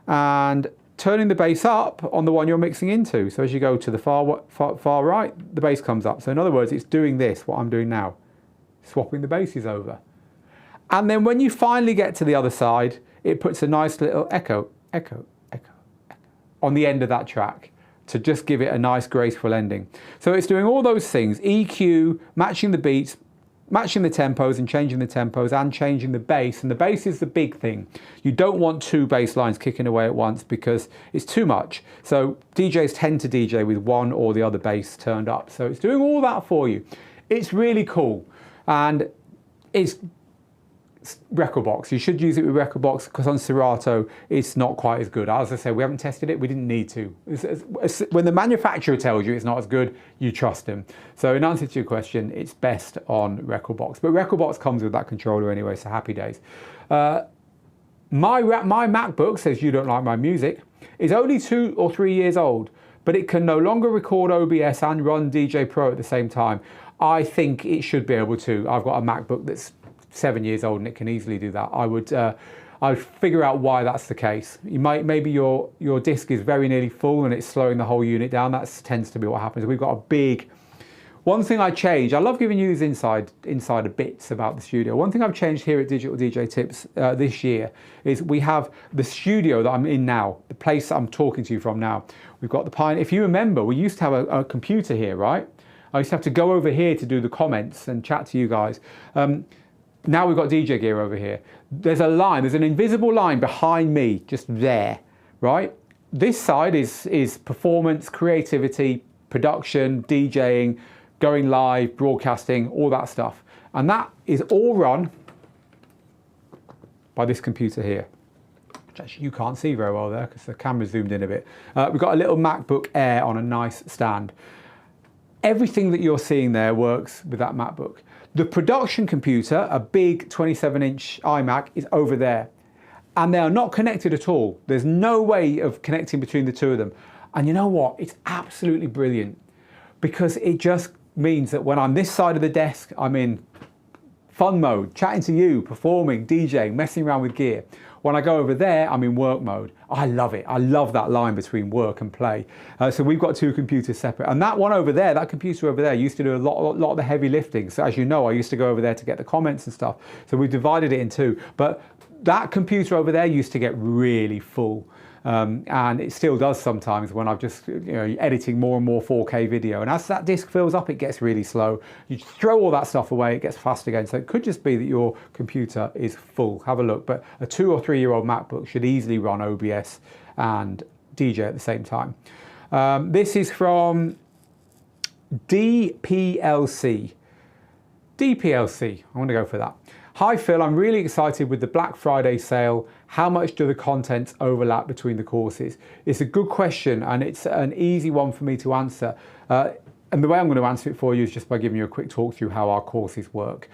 and turning the bass up on the one you're mixing into. So as you go to the far right, the bass comes up. So in other words, it's doing this, what I'm doing now, swapping the basses over. And then when you finally get to the other side, it puts a nice little echo on the end of that track to just give it a nice graceful ending. So it's doing all those things: EQ, matching the beats, matching the tempos and changing the tempos, and changing the bass. And the bass is the big thing. You don't want two bass lines kicking away at once because it's too much. So DJs tend to DJ with one or the other bass turned up. So it's doing all that for you. It's really cool. And it's Rekordbox. You should use it with Rekordbox, because on Serato it's not quite as good. As I say, we haven't tested it, we didn't need to. When the manufacturer tells you it's not as good, you trust him. So in answer to your question, it's best on Rekordbox. But Rekordbox comes with that controller anyway, so happy days. My MacBook, says you don't like my music, is only 2 or 3 years old, but it can no longer record OBS and run DJ Pro at the same time. I think it should be able to. I've got a MacBook that's 7 years old and it can easily do that. I'd figure out why that's the case. Maybe your disk is very nearly full and it's slowing the whole unit down. That tends to be what happens. We've got a big. One thing I changed, I love giving you these insider bits about the studio. One thing I've changed here at Digital DJ Tips this year is we have the studio that I'm in now, the place that I'm talking to you from now. We've got the Pioneer. If you remember, we used to have a computer here, right? I used to have to go over here to do the comments and chat to you guys. Now we've got DJ gear over here. There's a line, there's an invisible line behind me, just there, right? This side is performance, creativity, production, DJing, going live, broadcasting, all that stuff. And that is all run by this computer here, which actually you can't see very well there because the camera zoomed in a bit. We've got a little MacBook Air on a nice stand. Everything that you're seeing there works with that MacBook. The production computer, a big 27-inch iMac, is over there. And they are not connected at all. There's no way of connecting between the two of them. And you know what? It's absolutely brilliant, because it just means that when I'm this side of the desk, I'm in fun mode, chatting to you, performing, DJing, messing around with gear. When I go over there, I'm in work mode. I love it. I love that line between work and play. So we've got two computers separate. And that one over there, that computer over there, used to do a lot of the heavy lifting. So as you know, I used to go over there to get the comments and stuff. So we divided it in two. But that computer over there used to get really full. And it still does sometimes when I'm just editing more and more 4K video. And as that disk fills up, it gets really slow. You throw all that stuff away, it gets fast again. So it could just be that your computer is full. Have a look. But a 2 or 3 year old MacBook should easily run OBS and DJ at the same time. This is from DPLC. DPLC, I want to go for that. Hi Phil, I'm really excited with the Black Friday sale. How much do the contents overlap between the courses? It's a good question, and it's an easy one for me to answer. And the way I'm going to answer it for you is just by giving you a quick talk through how our courses work.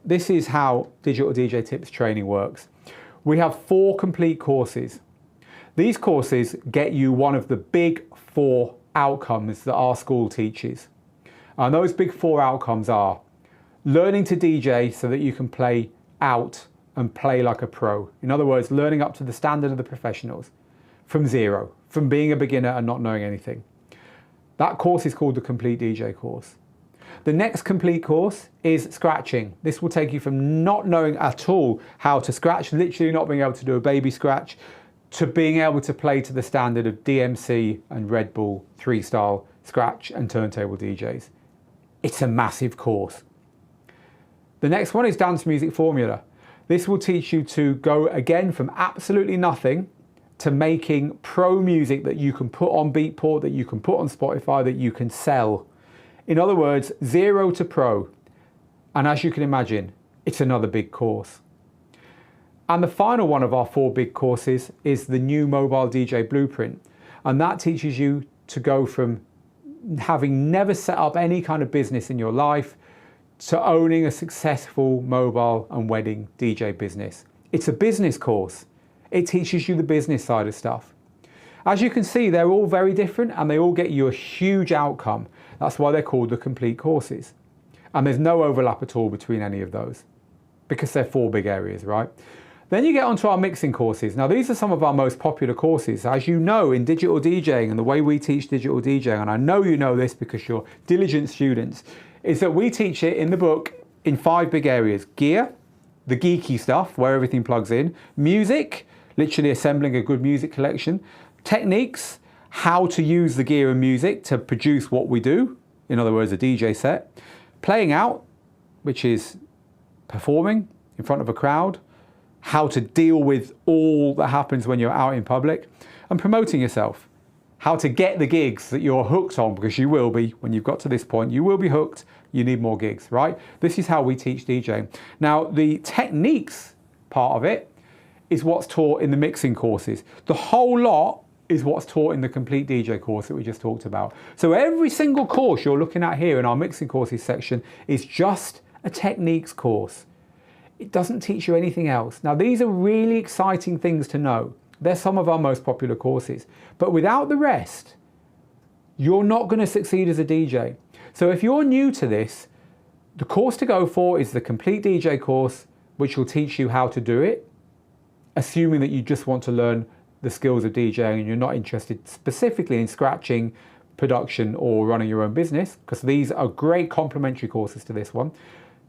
This is how Digital DJ Tips training works. We have 4 complete courses. These courses get you one of the big 4 outcomes that our school teaches. And those big 4 outcomes are learning to DJ so that you can play out and play like a pro. In other words, learning up to the standard of the professionals from zero, from being a beginner and not knowing anything. That course is called the Complete DJ course. The next complete course is scratching. This will take you from not knowing at all how to scratch, literally not being able to do a baby scratch, to being able to play to the standard of DMC and Red Bull 3-style scratch and turntable DJs. It's a massive course. The next one is Dance Music Formula. This will teach you to go again from absolutely nothing to making pro music that you can put on Beatport, that you can put on Spotify, that you can sell. In other words, 0 to pro. And as you can imagine, it's another big course. And the final one of our 4 big courses is the new Mobile DJ Blueprint. And that teaches you to go from having never set up any kind of business in your life to owning a successful mobile and wedding DJ business. It's a business course. It teaches you the business side of stuff. As you can see, they're all very different and they all get you a huge outcome. That's why they're called the complete courses. And there's no overlap at all between any of those. because they're 4 big areas, right? Then you get onto our mixing courses. Now, these are some of our most popular courses. As you know, in digital DJing and the way we teach digital DJing, and I know you know this because you're diligent students, is that we teach it in the book in 5 big areas. Gear, the geeky stuff, where everything plugs in. Music, literally assembling a good music collection. Techniques, how to use the gear and music to produce what we do. In other words, a DJ set. Playing out, which is performing in front of a crowd. How to deal with all that happens when you're out in public, and promoting yourself. How to get the gigs that you're hooked on, because you will be, when you've got to this point, you will be hooked, you need more gigs, right? This is how we teach DJing. Now, the techniques part of it is what's taught in the mixing courses. The whole lot is what's taught in the complete DJ course that we just talked about. So every single course you're looking at here in our mixing courses section is just a techniques course. It doesn't teach you anything else. Now, these are really exciting things to know. They're some of our most popular courses. But without the rest, you're not going to succeed as a DJ. So if you're new to this, the course to go for is the complete DJ course, which will teach you how to do it, assuming that you just want to learn the skills of DJing and you're not interested specifically in scratching, production, or running your own business, because these are great complementary courses to this one.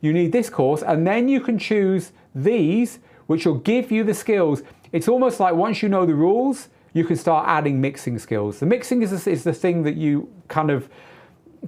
You need this course, and then you can choose these, which will give you the skills. It's almost like once you know the rules, you can start adding mixing skills. The mixing is the thing that you kind of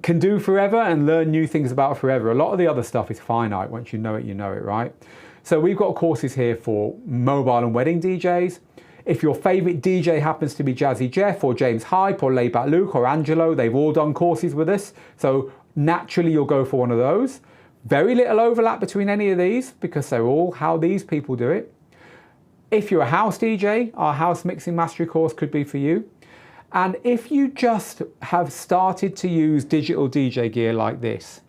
can do forever and learn new things about forever. A lot of the other stuff is finite. Once you know it, right? So we've got courses here for mobile and wedding DJs. If your favorite DJ happens to be Jazzy Jeff or James Hype or Layback Luke or Angelo, they've all done courses with us. So naturally you'll go for one of those. Very little overlap between any of these because they're all how these people do it. If you're a house DJ, our house mixing mastery course could be for you. And if you just have started to use digital DJ gear like this,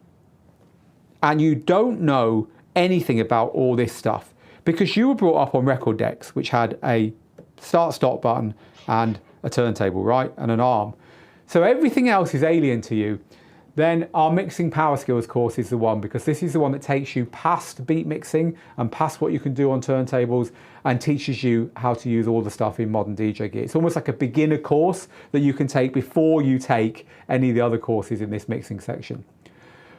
and you don't know anything about all this stuff, because you were brought up on record decks, which had a start-stop button and a turntable, right? And an arm. So everything else is alien to you. Then our mixing power skills course is the one, because this is the one that takes you past beat mixing and past what you can do on turntables and teaches you how to use all the stuff in modern DJ gear. It's almost like a beginner course that you can take before you take any of the other courses in this mixing section.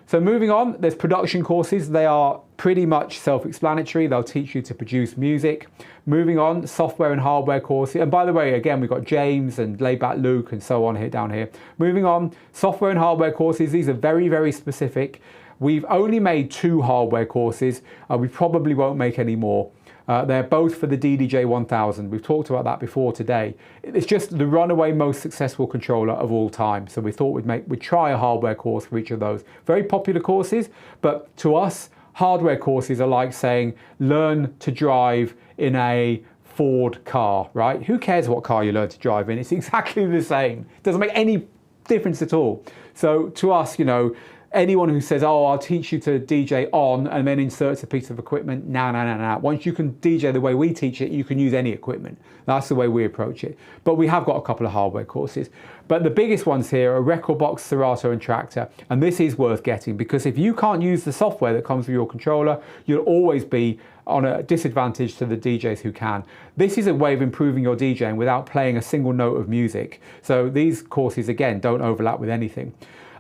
So moving on, there's production courses. They are pretty much self-explanatory. They'll teach you to produce music. Moving on, software and hardware courses. And by the way, again, we've got James and Layback Luke and so on here down here. Moving on, software and hardware courses. These are very, very specific. We've only made 2 hardware courses. We probably won't make any more. They're both for the DDJ 1000. We've talked about that before today. It's just the runaway most successful controller of all time. So we thought we'd try a hardware course for each of those. Very popular courses, but to us, hardware courses are like saying, learn to drive in a Ford car, right? Who cares what car you learn to drive in? It's exactly the same. It doesn't make any difference at all. So to us, you know, anyone who says, oh, I'll teach you to DJ on and then inserts a piece of equipment, nah. Once you can DJ the way we teach it, you can use any equipment. That's the way we approach it. But we have got a couple of hardware courses. But the biggest ones here are Rekordbox, Serato and Traktor. And this is worth getting, because if you can't use the software that comes with your controller, you'll always be on a disadvantage to the DJs who can. This is a way of improving your DJing without playing a single note of music. So these courses, again, don't overlap with anything.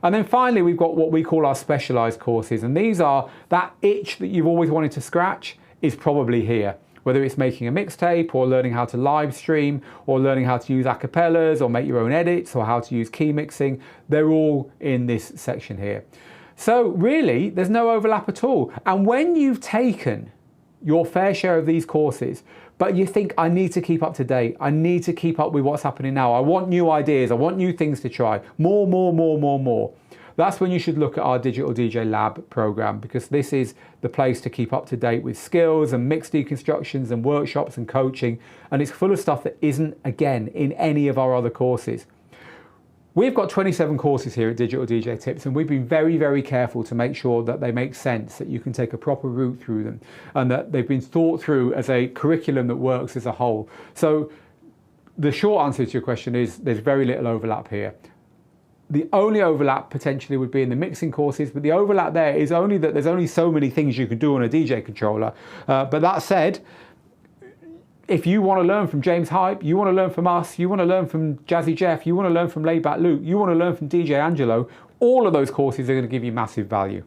And then finally, we've got what we call our specialized courses. And these are that itch that you've always wanted to scratch is probably here. Whether it's making a mixtape or learning how to live stream or learning how to use acapellas or make your own edits or how to use key mixing, they're all in this section here. So really, there's no overlap at all. And when you've taken your fair share of these courses, but you think, I need to keep up to date. I need to keep up with what's happening now. I want new ideas. I want new things to try. More. That's when you should look at our Digital DJ Lab program, because this is the place to keep up to date with skills and mix deconstructions and workshops and coaching. And it's full of stuff that isn't, again, in any of our other courses. We've got 27 courses here at Digital DJ Tips, and we've been very, very careful to make sure that they make sense, that you can take a proper route through them, and that they've been thought through as a curriculum that works as a whole. So the short answer to your question is there's very little overlap here. The only overlap potentially would be in the mixing courses, but the overlap there is only that there's only so many things you can do on a DJ controller. But that said, if you want to learn from James Hype, you want to learn from us, you want to learn from Jazzy Jeff, you want to learn from Laidback Luke, you want to learn from DJ Angelo, all of those courses are going to give you massive value.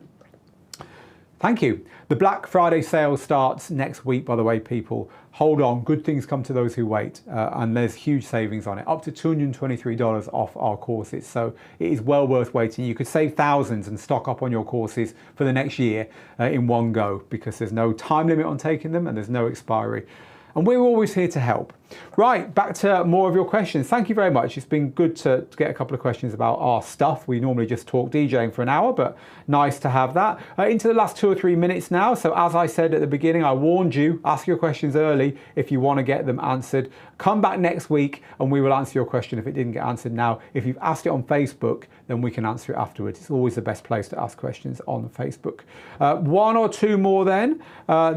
Thank you. The Black Friday sale starts next week, by the way, people. Hold on, good things come to those who wait, and there's huge savings on it, up to $223 off our courses. So it is well worth waiting. You could save thousands and stock up on your courses for the next year in one go, because there's no time limit on taking them and there's no expiry. And we're always here to help. Right, back to more of your questions. Thank you very much. It's been good to get a couple of questions about our stuff. We normally just talk DJing for an hour, but nice to have that. Into the last 2 or 3 minutes now. So as I said at the beginning, I warned you, ask your questions early if you want to get them answered. Come back next week and we will answer your question if it didn't get answered now. If you've asked it on Facebook, then we can answer it afterwards. It's always the best place to ask questions on Facebook. 1 or 2 more then.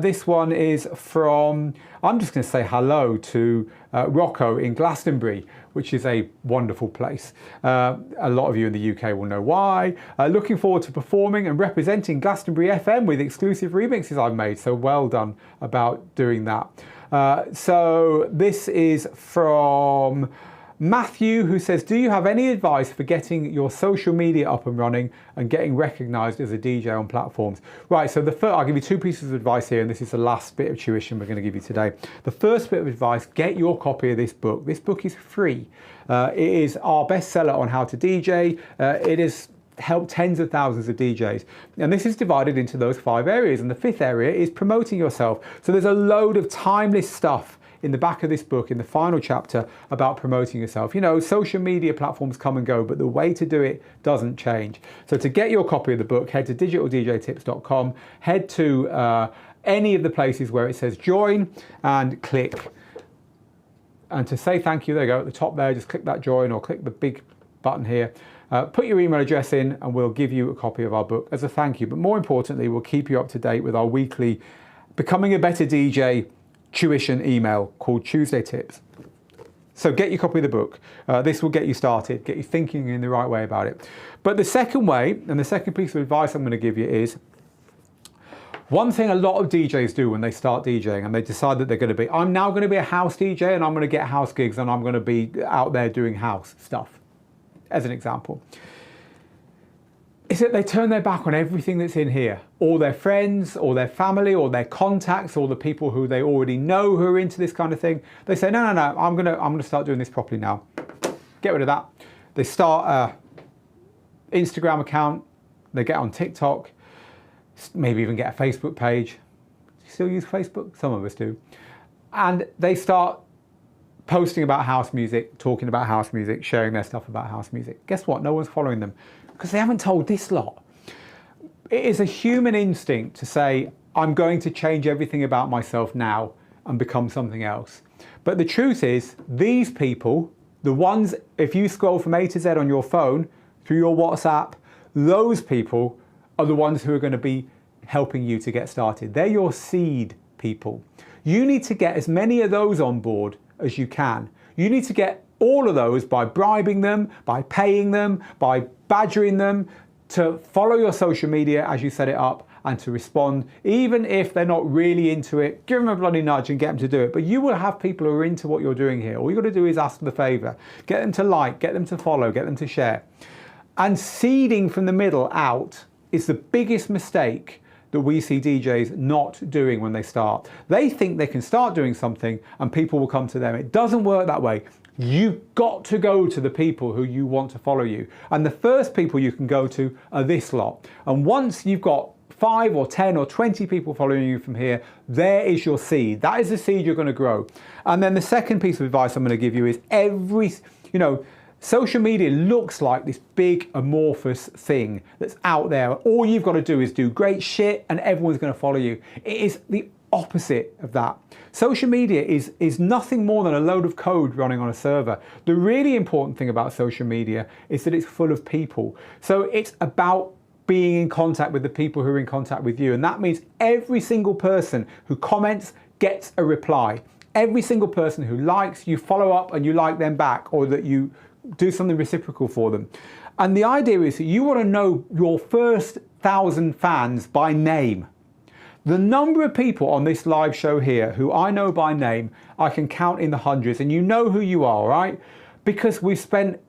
This one is from, I'm just going to say hello to Rocco in Glastonbury, which is a wonderful place. A lot of you in the UK will know why. Looking forward to performing and representing Glastonbury FM with exclusive remixes I've made. So well done about doing that. So this is from Matthew, who says, do you have any advice for getting your social media up and running and getting recognized as a DJ on platforms? Right, so I'll give you 2 pieces of advice here, and this is the last bit of tuition we're going to give you today. The first bit of advice, get your copy of this book. This book is free. It is our bestseller on how to DJ. It has helped tens of thousands of DJs. And this is divided into those 5 areas. And the 5th area is promoting yourself. So there's a load of timeless stuff in the back of this book, in the final chapter, about promoting yourself. You know, social media platforms come and go, but the way to do it doesn't change. So to get your copy of the book, head to digitaldjtips.com, head to any of the places where it says join and click. And to say thank you, there you go, at the top there, just click that join or click the big button here. Put your email address in and we'll give you a copy of our book as a thank you. But more importantly, we'll keep you up to date with our weekly Becoming a Better DJ tuition email called Tuesday Tips. So get your copy of the book. This will get you started, get you thinking in the right way about it. But the second way, and the second piece of advice I'm going to give you is, one thing a lot of DJs do when they start DJing and they decide that they're going to be, I'm now going to be a house DJ and I'm going to get house gigs and I'm going to be out there doing house stuff, as an example, is that they turn their back on everything that's in here. All their friends, or their family, or their contacts, or the people who they already know who are into this kind of thing. They say, no, I'm gonna start doing this properly now. Get rid of that. They start an Instagram account, they get on TikTok, maybe even get a Facebook page. Do you still use Facebook? Some of us do. And they start posting about house music, talking about house music, sharing their stuff about house music. Guess what? No one's following them, because they haven't told this lot. It is a human instinct to say, I'm going to change everything about myself now and become something else. But the truth is, these people, the ones, if you scroll from A to Z on your phone, through your WhatsApp, those people are the ones who are going to be helping you to get started. They're your seed people. You need to get as many of those on board as you can. You need to get all of those by bribing them, by paying them, by badgering them to follow your social media as you set it up and to respond. Even if they're not really into it, give them a bloody nudge and get them to do it. But you will have people who are into what you're doing here. All you got to do is ask the favor. Get them to like, get them to follow, get them to share. And seeding from the middle out is the biggest mistake that we see DJs not doing when they start. They think they can start doing something and people will come to them. It doesn't work that way. You've got to go to the people who you want to follow you. And the first people you can go to are this lot. And once you've got 5 or 10 or 20 people following you from here, there is your seed. That is the seed you're going to grow. And then the second piece of advice I'm going to give you is social media looks like this big amorphous thing that's out there. All you've got to do is do great shit and everyone's going to follow you. It is the opposite of that. Social media is nothing more than a load of code running on a server. The really important thing about social media is that it's full of people. So it's about being in contact with the people who are in contact with you. And that means every single person who comments gets a reply. Every single person who likes, you follow up and you like them back, or that you do something reciprocal for them. And the idea is that you want to know your first 1,000 fans by name. The number of people on this live show here who I know by name, I can count in the hundreds, and you know who you are, right? Because we've spent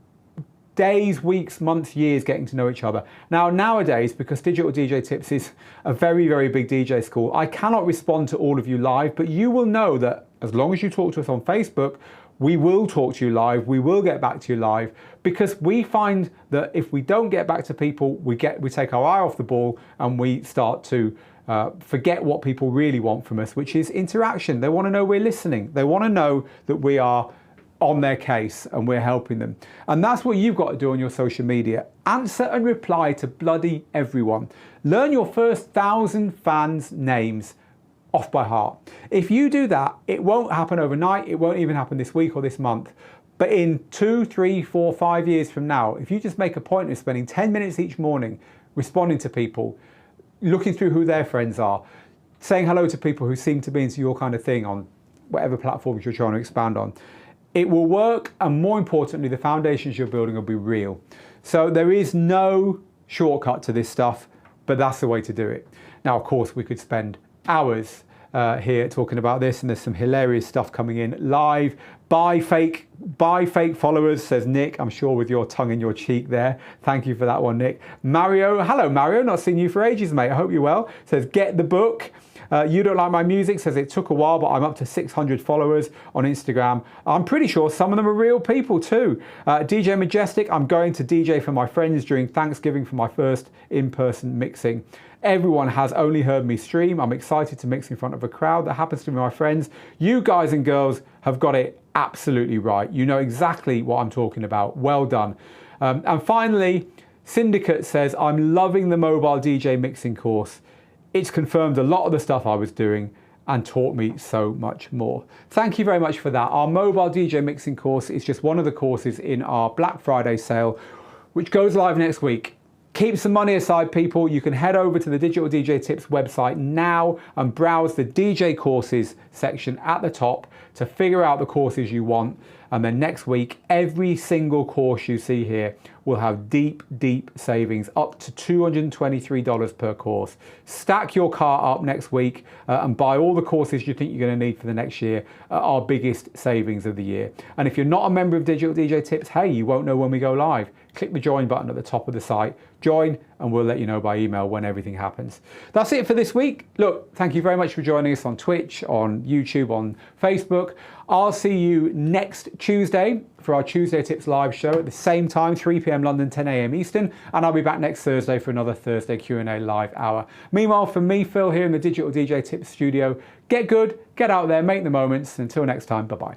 days, weeks, months, years getting to know each other. Now, nowadays, because Digital DJ Tips is a very, very big DJ school, I cannot respond to all of you live, but you will know that as long as you talk to us on Facebook, we will talk to you live, we will get back to you live, because we find that if we don't get back to people, we take our eye off the ball and we start to forget what people really want from us, which is interaction. They want to know we're listening. They want to know that we are on their case and we're helping them. And that's what you've got to do on your social media. Answer and reply to bloody everyone. Learn your first 1,000 fans' names off by heart. If you do that, it won't happen overnight. It won't even happen this week or this month. But in 2, 3, 4, 5 years from now, if you just make a point of spending 10 minutes each morning responding to people, looking through who their friends are, saying hello to people who seem to be into your kind of thing on whatever platforms you're trying to expand on, it will work, and more importantly, the foundations you're building will be real. So there is no shortcut to this stuff, but that's the way to do it. Now, of course, we could spend hours here talking about this, and there's some hilarious stuff coming in live. Buy fake followers, says Nick. I'm sure with your tongue in your cheek there. Thank you for that one, Nick. Mario, hello Mario, not seen you for ages, mate. I hope you're well. Says get the book. You don't like my music, says it took a while, but I'm up to 600 followers on Instagram. I'm pretty sure some of them are real people too. DJ Majestic, I'm going to DJ for my friends during Thanksgiving for my first in-person mixing. Everyone has only heard me stream. I'm excited to mix in front of a crowd. That happens to be my friends. You guys and girls have got it absolutely right. You know exactly what I'm talking about. Well done. And finally, Syndicate says, I'm loving the mobile DJ mixing course. It's confirmed a lot of the stuff I was doing and taught me so much more. Thank you very much for that. Our mobile DJ mixing course is just one of the courses in our Black Friday sale, which goes live next week. Keep some money aside, people. You can head over to the Digital DJ Tips website now and browse the DJ courses section at the top to figure out the courses you want. And then next week, every single course you see here will have deep, deep savings, up to $223 per course. Stack your car up next week and buy all the courses you think you're going to need for the next year, our biggest savings of the year. And if you're not a member of Digital DJ Tips, hey, you won't know when we go live. Click the join button at the top of the site, join, and we'll let you know by email when everything happens. That's it for this week. Look, thank you very much for joining us on Twitch, on YouTube, on Facebook. I'll see you next Tuesday for our Tuesday Tips live show at the same time, 3 p.m. London, 10 a.m. Eastern, and I'll be back next Thursday for another Thursday Q&A live hour. Meanwhile, from me, Phil, here in the Digital DJ Tips studio, get good, get out there, make the moments. Until next time, bye-bye.